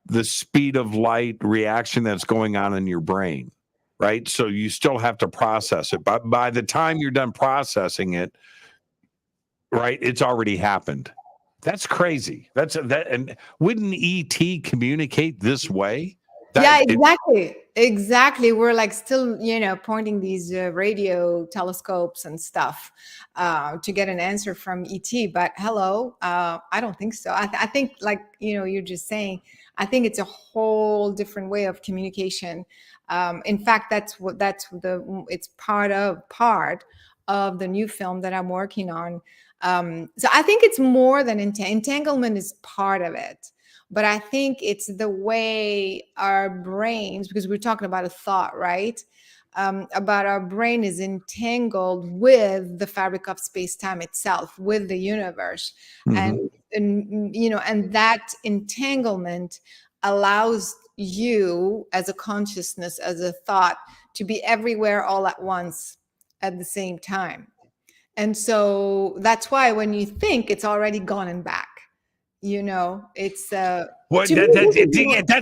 the speed of light reaction that's going on in your brain, right? So you still have to process it. But by the time you're done processing it, right, it's already happened. That's crazy. And wouldn't ET communicate this way? Yeah, exactly. We're like still, pointing these radio telescopes and stuff to get an answer from ET. But hello, I don't think so. I think, like, you're just saying, I think it's a whole different way of communication. In fact, it's part of the new film that I'm working on. So I think it's more than entanglement is part of it. But I think it's the way our brains, because we're talking about a thought, right? About our brain is entangled with the fabric of space-time itself, with the universe. Mm-hmm. And that entanglement allows you as a consciousness, as a thought, to be everywhere all at once at the same time. And so that's why when you think, it's already gone and back. It's that's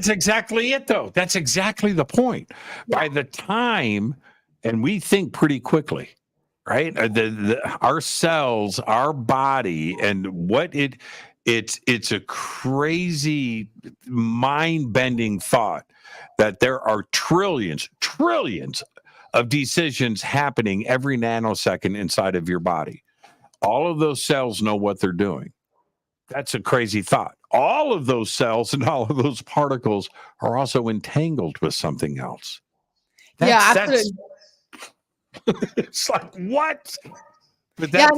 exactly it, though. That's exactly the point. Yeah. By the time, and we think pretty quickly, right? Our cells, our body, and what it's a crazy, mind-bending thought that there are trillions of decisions happening every nanosecond inside of your body. All of those cells know what they're doing. That's a crazy thought. All of those cells and all of those particles are also entangled with something else. Absolutely. It's like, what? But that's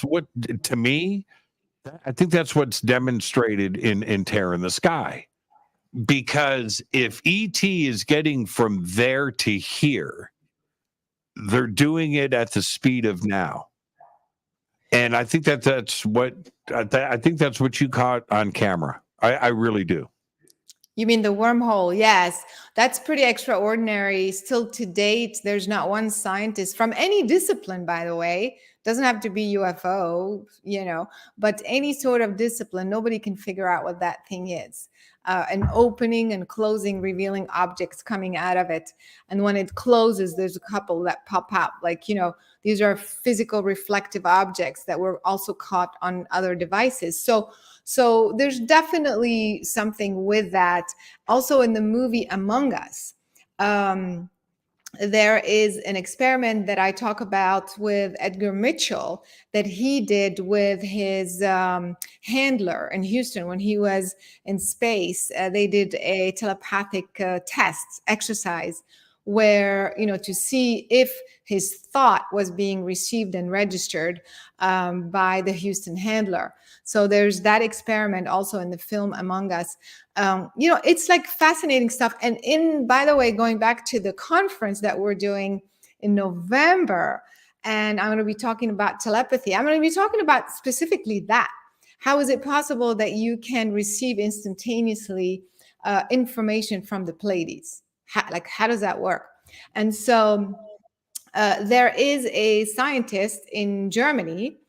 what, to me, I think that's what's demonstrated in Terror in the Sky. Because if ET is getting from there to here, they're doing it at the speed of now. And I think that's what you caught on camera. I really do. You mean the wormhole? Yes, that's pretty extraordinary. Still to date, there's not one scientist from any discipline, by the way, doesn't have to be UFO, but any sort of discipline, nobody can figure out what that thing is. An opening and closing, revealing objects coming out of it. And when it closes, there's a couple that pop out. Like, these are physical reflective objects that were also caught on other devices. So there's definitely something with that. Also in the movie Among Us, there is an experiment that I talk about with Edgar Mitchell that he did with his handler in Houston when he was in space. They did a telepathic test exercise where, to see if his thought was being received and registered by the Houston handler. So there's that experiment also in the film Among Us. It's like fascinating stuff. And by the way, going back to the conference that we're doing in November, and I'm going to be talking about telepathy. I'm going to be talking about specifically that. How is it possible that you can receive instantaneously information from the Pleiades? How does that work? And so there is a scientist in Germany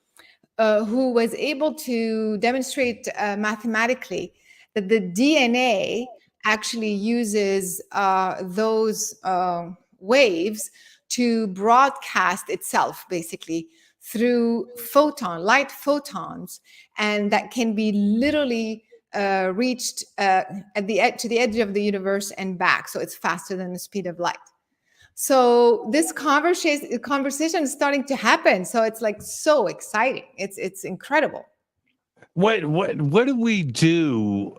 who was able to demonstrate mathematically that the DNA actually uses those waves to broadcast itself, basically through light photons, and that can be literally reached to the edge of the universe and back. So it's faster than the speed of light. So this conversation is starting to happen. So it's like so exciting. It's incredible. What do we do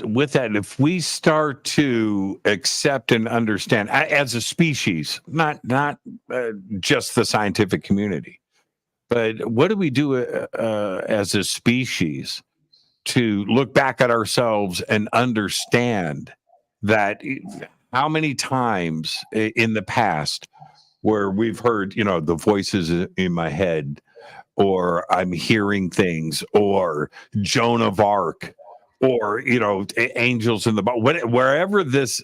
with that if we start to accept and understand as a species, not just the scientific community, but what do we do as a species to look back at ourselves and understand that how many times in the past where we've heard, the voices in my head, or I'm hearing things, or Joan of Arc, or angels in the wherever this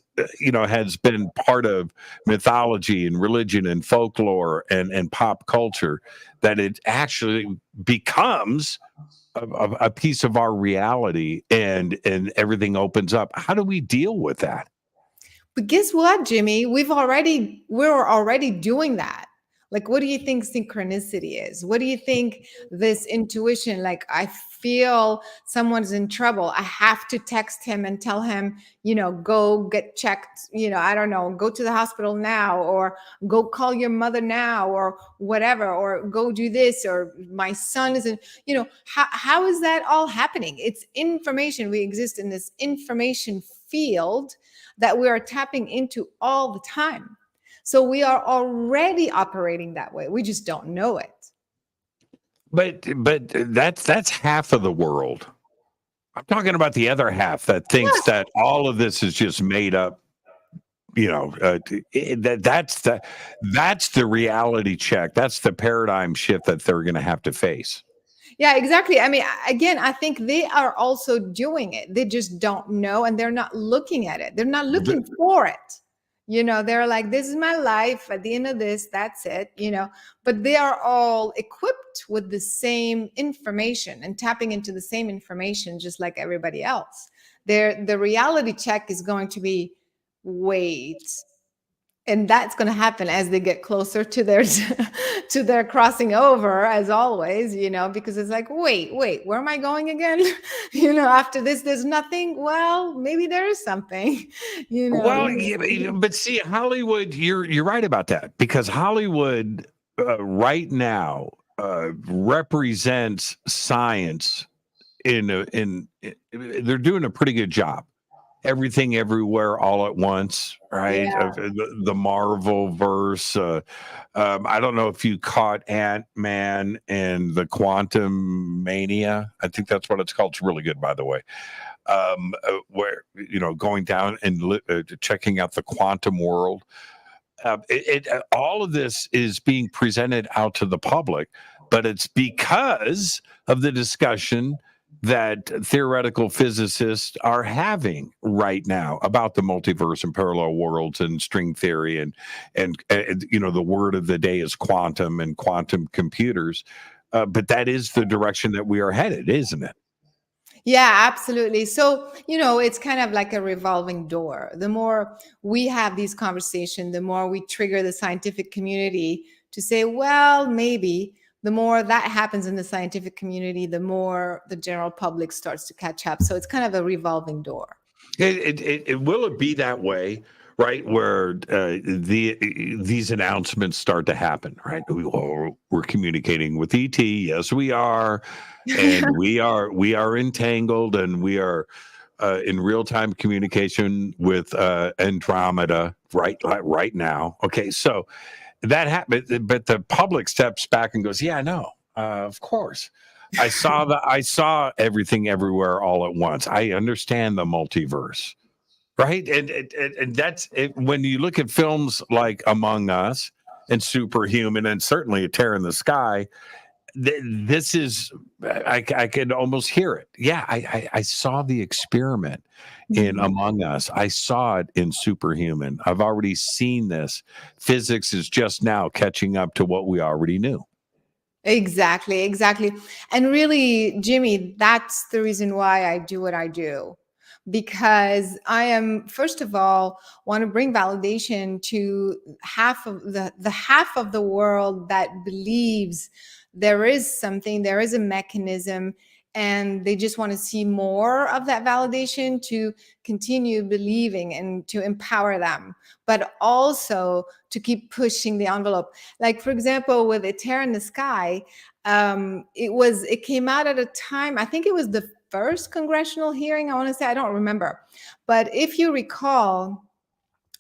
has been part of mythology and religion and folklore and pop culture, that it actually becomes a piece of our reality, and everything opens up. How do we deal with that? But guess what, Jimmy? We're already doing that. Like, what do you think synchronicity is? What do you think this intuition? Like, I feel someone's in trouble. I have to text him and tell him, go get checked. I don't know, go to the hospital now, or go call your mother now, or whatever, or go do this, or my son isn't, how is that all happening? It's information. We exist in this information field that we are tapping into all the time. So we are already operating that way. We just don't know it. But that's half of the world. I'm talking about the other half that thinks that all of this is just made up. That's the reality check. That's the paradigm shift that they're going to have to face. Yeah, exactly. I mean, again, I think they are also doing it. They just don't know, and they're not looking at it. They're not looking for it. They're like, this is my life. At the end of this, that's it, but they are all equipped with the same information and tapping into the same information, just like everybody else. The reality check is going to be, wait, and that's going to happen as they get closer to their crossing over, as always, because it's like, wait, where am I going again? After this, there's nothing. Well, maybe there is something, Well, yeah, but see, Hollywood, you're right about that, because Hollywood right now represents science they're doing a pretty good job. Everything, everywhere, all at once, right? Yeah. The Marvel verse. I don't know if you caught Ant-Man and the Quantum Mania. I think that's what it's called. It's really good, by the way. Where going down and checking out the quantum world. All of this is being presented out to the public, but it's because of the discussion that theoretical physicists are having right now about the multiverse and parallel worlds and string theory, and the word of the day is quantum and quantum computers. But that is the direction that we are headed, isn't it? Yeah, absolutely. So, it's kind of like a revolving door. The more we have these conversations, the more we trigger the scientific community to say, well, maybe. The more that happens in the scientific community, the more the general public starts to catch up. So it's kind of a revolving door. Will it be that way, right? Where these announcements start to happen, right? We're communicating with ET. Yes, we are, and we are entangled, and we are in real time communication with Andromeda right now. Okay, so. That happened, but the public steps back and goes, "Yeah, no, of course. I saw everything, everywhere, all at once. I understand the multiverse, right?" And that's it. When you look at films like Among Us and Superhuman, and certainly A Tear in the Sky, this is I can almost hear it. Yeah, I saw the experiment in Among Us. I saw it in Superhuman. I've already seen this. Physics is just now catching up to what we already knew. Exactly. And really, Jimmy, that's the reason why I do what I do. Because I am, first of all, want to bring validation to half of the half of the world that believes there is something, there is a mechanism, and they just want to see more of that validation to continue believing and to empower them, but also to keep pushing the envelope. Like, for example, with A Tear in the Sky, it came out at a time, I think it was the first congressional hearing, I want to say, I don't remember. But if you recall,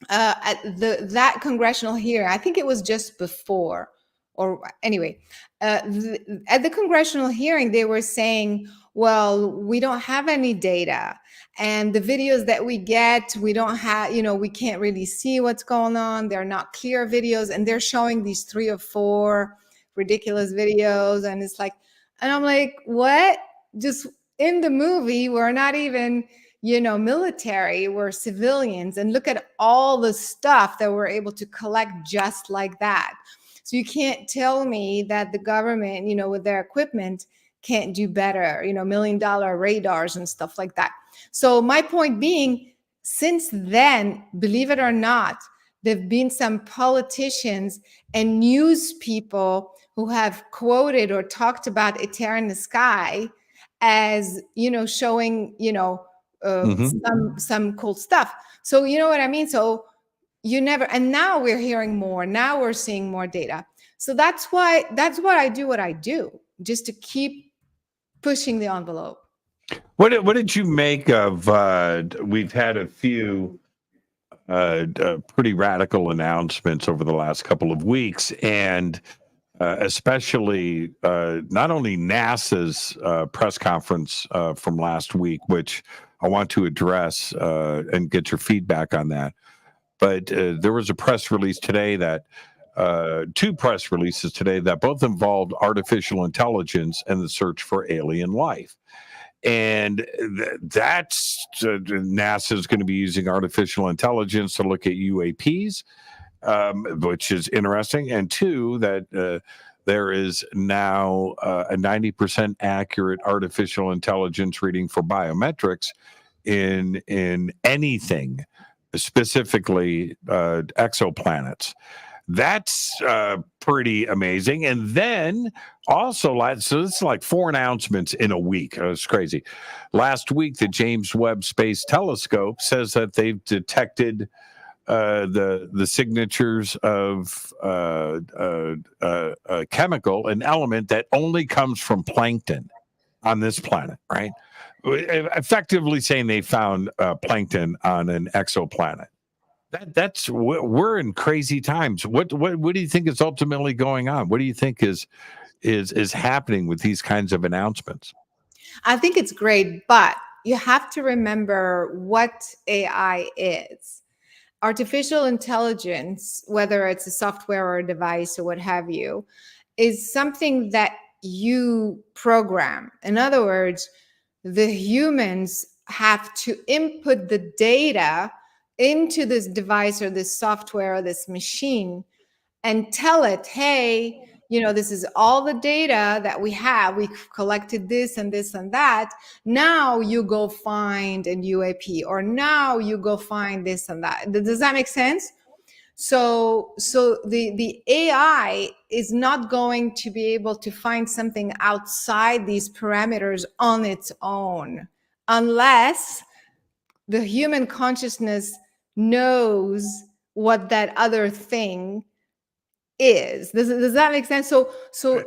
at that congressional hearing, I think it was just before, or anyway, at the congressional hearing, they were saying, well, we don't have any data. And the videos that we get, we don't have, we can't really see what's going on. They're not clear videos. And they're showing these 3 or 4 ridiculous videos. And it's like, and I'm like, what? Just in the movie, we're not even, military, we're civilians. And look at all the stuff that we're able to collect just like that. So you can't tell me that the government, with their equipment can't do better, $1 million radars and stuff like that. So my point being, since then, believe it or not, there've been some politicians and news people who have quoted or talked about A Tear in the Sky as, showing, some cool stuff. So you know what I mean? So and now we're hearing more, now we're seeing more data. So that's why I do what I do, just to keep pushing the envelope. What did you make of, we've had a few pretty radical announcements over the last couple of weeks, and especially not only NASA's press conference from last week, which I want to address and get your feedback on that. But there was a press release today that 2 press releases today that both involved artificial intelligence and the search for alien life. And that's NASA is going to be using artificial intelligence to look at UAPs, which is interesting. And 2, that there is now a 90% accurate artificial intelligence reading for biometrics in anything, specifically exoplanets. That's pretty amazing. And then also, so this is like 4 announcements in a week. It's crazy. Last week, the James Webb Space Telescope says that they've detected the signatures of a chemical, an element that only comes from plankton on this planet, right? Effectively saying they found plankton on an exoplanet. That's we're in crazy times. What do you think is ultimately going on? What do you think is happening with these kinds of announcements? I think it's great, but you have to remember what AI is. Artificial intelligence, whether it's a software or a device or what have you, is something that you program. In other words, the humans have to input the data into this device or this software or this machine and tell it, hey, this is all the data that we have. We've collected this and this and that. Now you go find a UAP, or now you go find this and that. Does that make sense? So the AI is not going to be able to find something outside these parameters on its own, unless the human consciousness knows what that other thing is. Does that make sense? So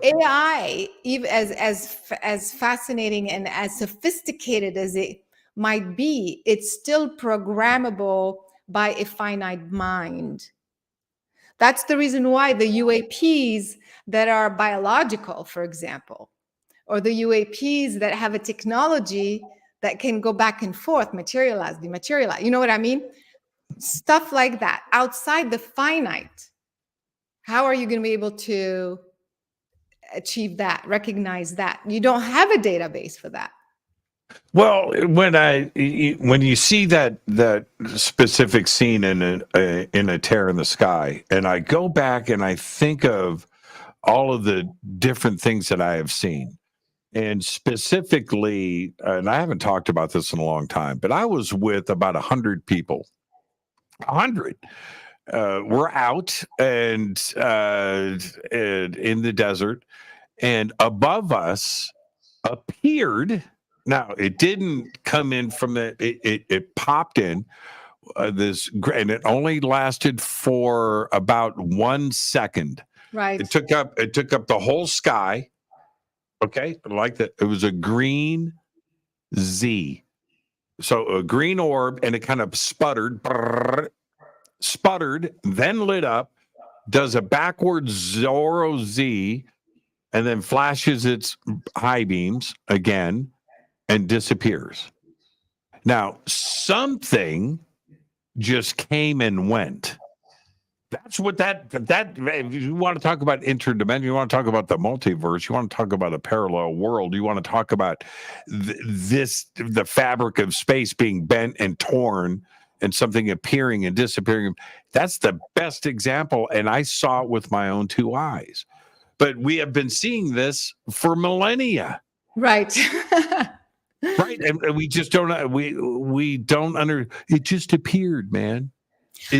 AI, even as fascinating and as sophisticated as it might be, it's still programmable by a finite mind. That's the reason why the UAPs that are biological, for example, or the UAPs that have a technology that can go back and forth, materialize, dematerialize, you know what I mean? Stuff like that, outside the finite. How are you going to be able to achieve that, recognize that? You don't have a database for that. Well, when you see that specific scene in A Tear in the Sky, and I go back and I think of all of the different things that I have seen. And specifically, and I haven't talked about this in a long time, but I was with about 100 people. 100. We're out and in the desert, and above us appeared. Now, it didn't come in from it popped in and it only lasted for about 1 second. Right. It took up the whole sky. Okay, like that. It was a green Z. So a green orb, and it kind of sputtered, then lit up, does a backwards Zorro Z, and then flashes its high beams again and disappears. Now, something just came and went. That's what that if you want to talk about interdimension, you want to talk about the multiverse, you want to talk about a parallel world, you want to talk about the fabric of space being bent and torn and something appearing and disappearing. That's the best example, and I saw it with my own two eyes. But we have been seeing this for millennia. Right. Right. And we just don't it just appeared, man.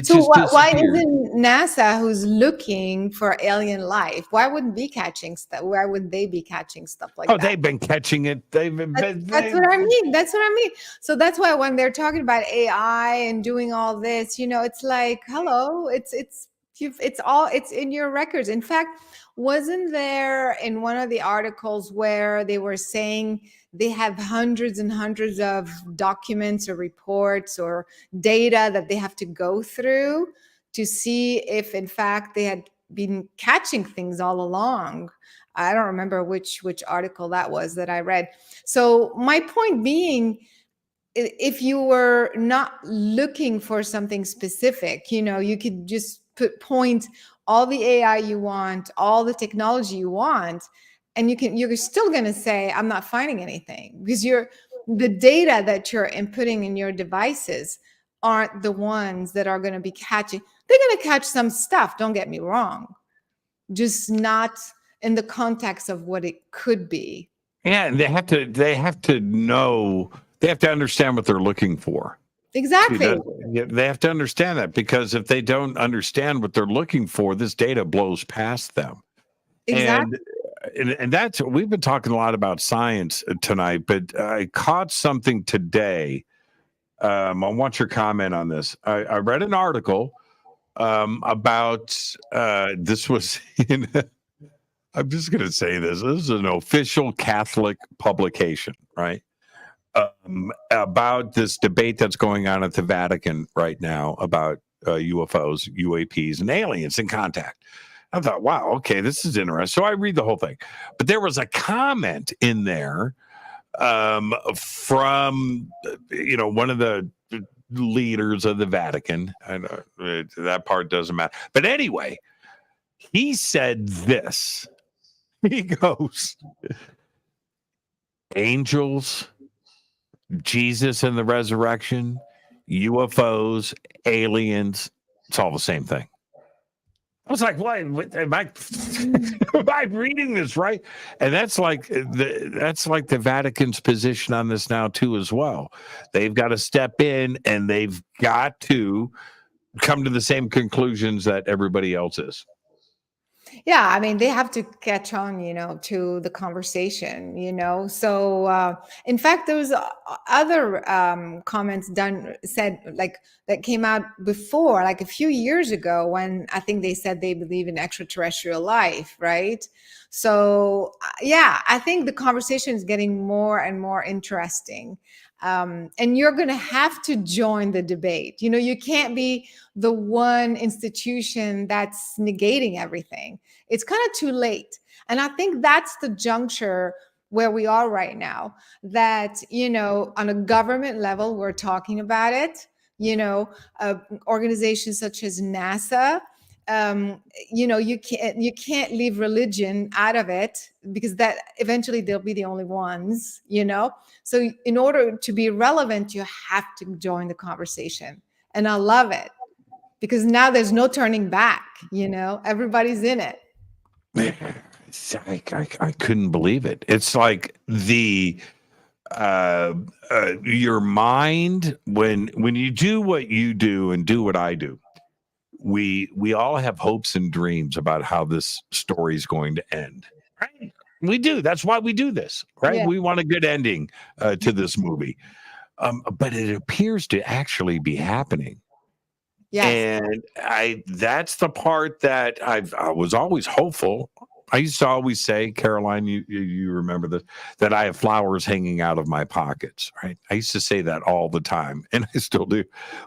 So why isn't NASA, who's looking for alien life, why wouldn't be catching stuff? Why would they be catching stuff like that? Oh, they've been catching it. That's what I mean. That's what I mean. So that's why when they're talking about AI and doing all this, it's like, hello, it's in your records. In fact, wasn't there in one of the articles where they were saying they have hundreds and hundreds of documents or reports or data that they have to go through to see if in fact they had been catching things all along? I don't remember which article that was that I read. So my point being, if you were not looking for something specific, you could just point all the AI you want, all the technology you want, and you're still going to say, I'm not finding anything, because the data that you're inputting in your devices aren't the ones that are going to be catching. They're going to catch some stuff, don't get me wrong, just not in the context of what it could be. Yeah, and they have to know, they have to understand what they're looking for. Exactly. They have to understand that, because if they don't understand what they're looking for, this data blows past them. Exactly. And that's, we've been talking a lot about science tonight, but I caught something today. I want your comment on this. I read an article about this was in, I'm just going to say this. This is an official Catholic publication, right? About this debate that's going on at the Vatican right now about UFOs, UAPs, and aliens in contact. I thought, wow, okay, this is interesting. So I read the whole thing. But there was a comment in there from, one of the leaders of the Vatican. And that part doesn't matter. But anyway, he said this. He goes, angels, Jesus and the resurrection, UFOs, aliens, it's all the same thing. I was like, what am I reading this right? And that's like the Vatican's position on this now too as well. They've got to step in and they've got to come to the same conclusions that everybody else is. Yeah, I mean, they have to catch on, to the conversation, So, in fact, there was other comments said that came out before, like a few years ago, when I think they said they believe in extraterrestrial life, right? So, yeah, I think the conversation is getting more and more interesting. And you're going to have to join the debate. You can't be the one institution that's negating everything. It's kind of too late. And I think that's the juncture where we are right now, that, on a government level, we're talking about it, organizations such as NASA, you can't leave religion out of it, because that eventually they'll be the only ones, So in order to be relevant, you have to join the conversation. And I love it, because now there's no turning back, everybody's in it. I couldn't believe it. It's like your mind when you do what you do and do what I do. We all have hopes and dreams about how this story is going to end. Right? We do. That's why we do this, right? Yeah. We want a good ending to this movie. But it appears to actually be happening. Yes. And that's the part that I was always hopeful. I used to always say, Caroline, you remember this, that I have flowers hanging out of my pockets, right? I used to say that all the time, and I still do.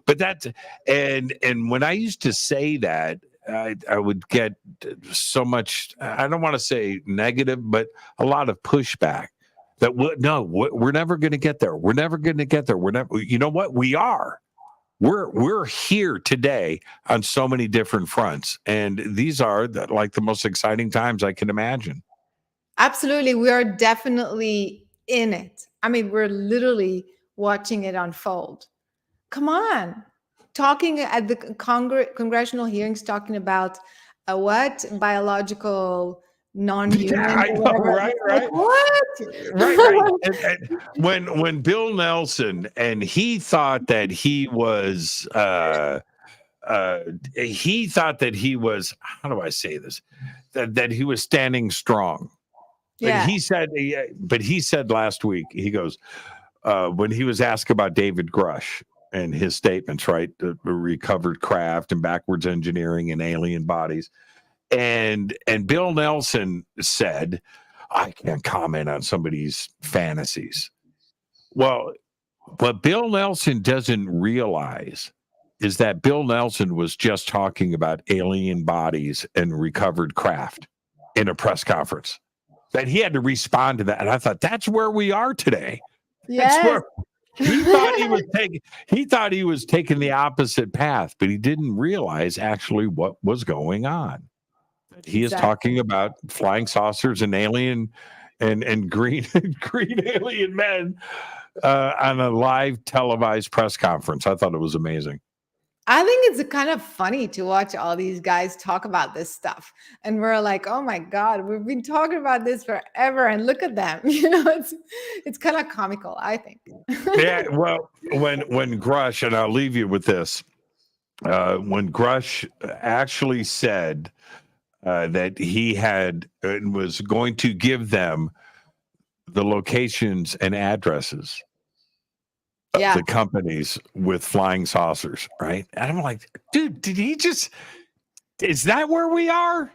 But that's and when I used to say that, I would get so much, I don't want to say negative, but a lot of pushback that we're never going to get there. We're never going to get there. We're never, you know what? We are. We're here today on so many different fronts, and these are like the most exciting times I can imagine. Absolutely. We are definitely in it. I mean, we're literally watching it unfold. Come on. Talking at the congressional hearings, talking about what? Biological non-human. Yeah, I know, right. Like, what? Right. And when Bill Nelson, and he thought that he was how do I say this? That he was standing strong. Yeah. But he said last week, he goes, when he was asked about David Grush and his statements, right? The recovered craft and backwards engineering and alien bodies. And Bill Nelson said, I can't comment on somebody's fantasies. Well, what Bill Nelson doesn't realize is that Bill Nelson was just talking about alien bodies and recovered craft in a press conference. That he had to respond to that. And I thought, that's where we are today. Yes. That's where he thought he was taking the opposite path, but he didn't realize actually what was going on. He is talking about flying saucers and alien and green alien men on a live televised press conference. I thought it was amazing. I think it's kind of funny to watch all these guys talk about this stuff. And we're like, oh my God, we've been talking about this forever. And look at them. It's kind of comical, I think. Yeah, well, when Grush, and I'll leave you with this, when Grush actually said that he had was going to give them the locations and addresses of the companies with flying saucers, right? And I'm like, dude, is that where we are?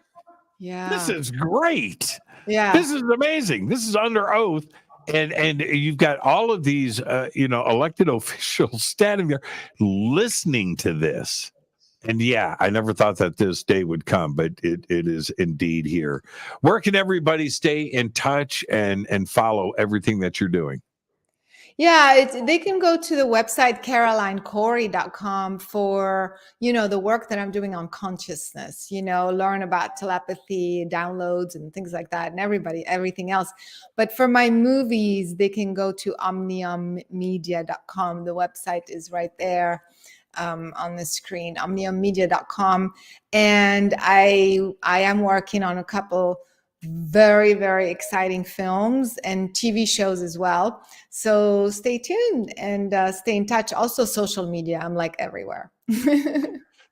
Yeah. This is great. Yeah. This is amazing. This is under oath. And you've got all of these, elected officials standing there listening to this. And yeah, I never thought that this day would come, but it is indeed here. Where can everybody stay in touch and follow everything that you're doing? Yeah, they can go to the website carolinecory.com for, the work that I'm doing on consciousness, learn about telepathy, downloads and things like that, and everything else. But for my movies, they can go to omniummedia.com. The website is right there. On the screen, omniummedia.com. And I am working on a couple very, very exciting films and TV shows as well. So stay tuned and stay in touch. Also social media. I'm like everywhere.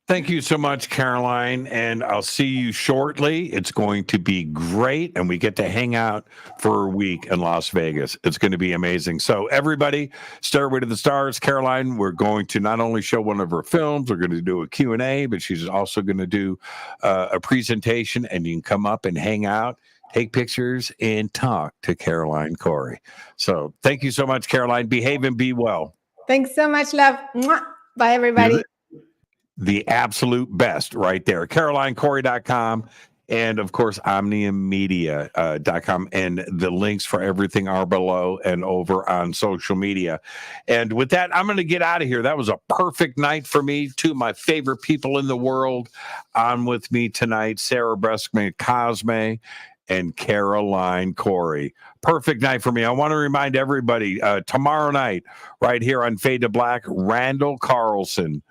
Thank you so much, Caroline. And I'll see you shortly. It's going to be great. And we get to hang out for a week in Las Vegas. It's going to be amazing. So everybody, Stairway to the Stars, Caroline, we're going to not only show one of her films, we're going to do a Q&A, but she's also going to do a presentation, and you can come up and hang out, take pictures, and talk to Caroline Cory. So thank you so much, Caroline. Behave and be well. Thanks so much, love. Mwah. Bye, everybody. The absolute best right there. CarolineCory.com. And of course, OmniumMedia.com. And the links for everything are below and over on social media. And with that, I'm going to get out of here. That was a perfect night for me. Two of my favorite people in the world on with me tonight, Sarah Breskman Cosme and Caroline Cory. Perfect night for me. I want to remind everybody, tomorrow night, right here on Fade to Black, Randall Carlson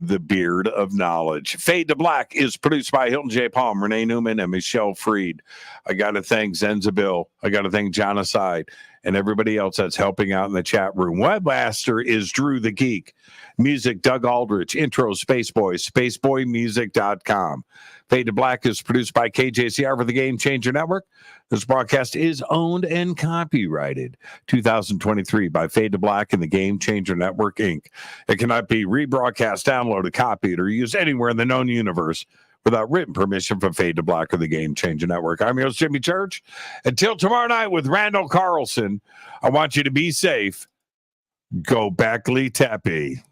the beard of knowledge. Fade to Black is produced by Hilton J. Palm, Renee Newman, and Michelle Freed. I got to thank Zenza Bill. I got to thank John Aside and everybody else that's helping out in the chat room. Webmaster is Drew the Geek. Music, Doug Aldrich. Intro, Spaceboy, spaceboymusic.com. Fade to Black is produced by KJCR for the Game Changer Network. This broadcast is owned and copyrighted 2023 by Fade to Black and the Game Changer Network, Inc. It cannot be rebroadcast, downloaded, copied, or used anywhere in the known universe without written permission from Fade to Black or the Game Changer Network. I'm your host, Jimmy Church. Until tomorrow night with Randall Carlson, I want you to be safe. Go Backley Tappy.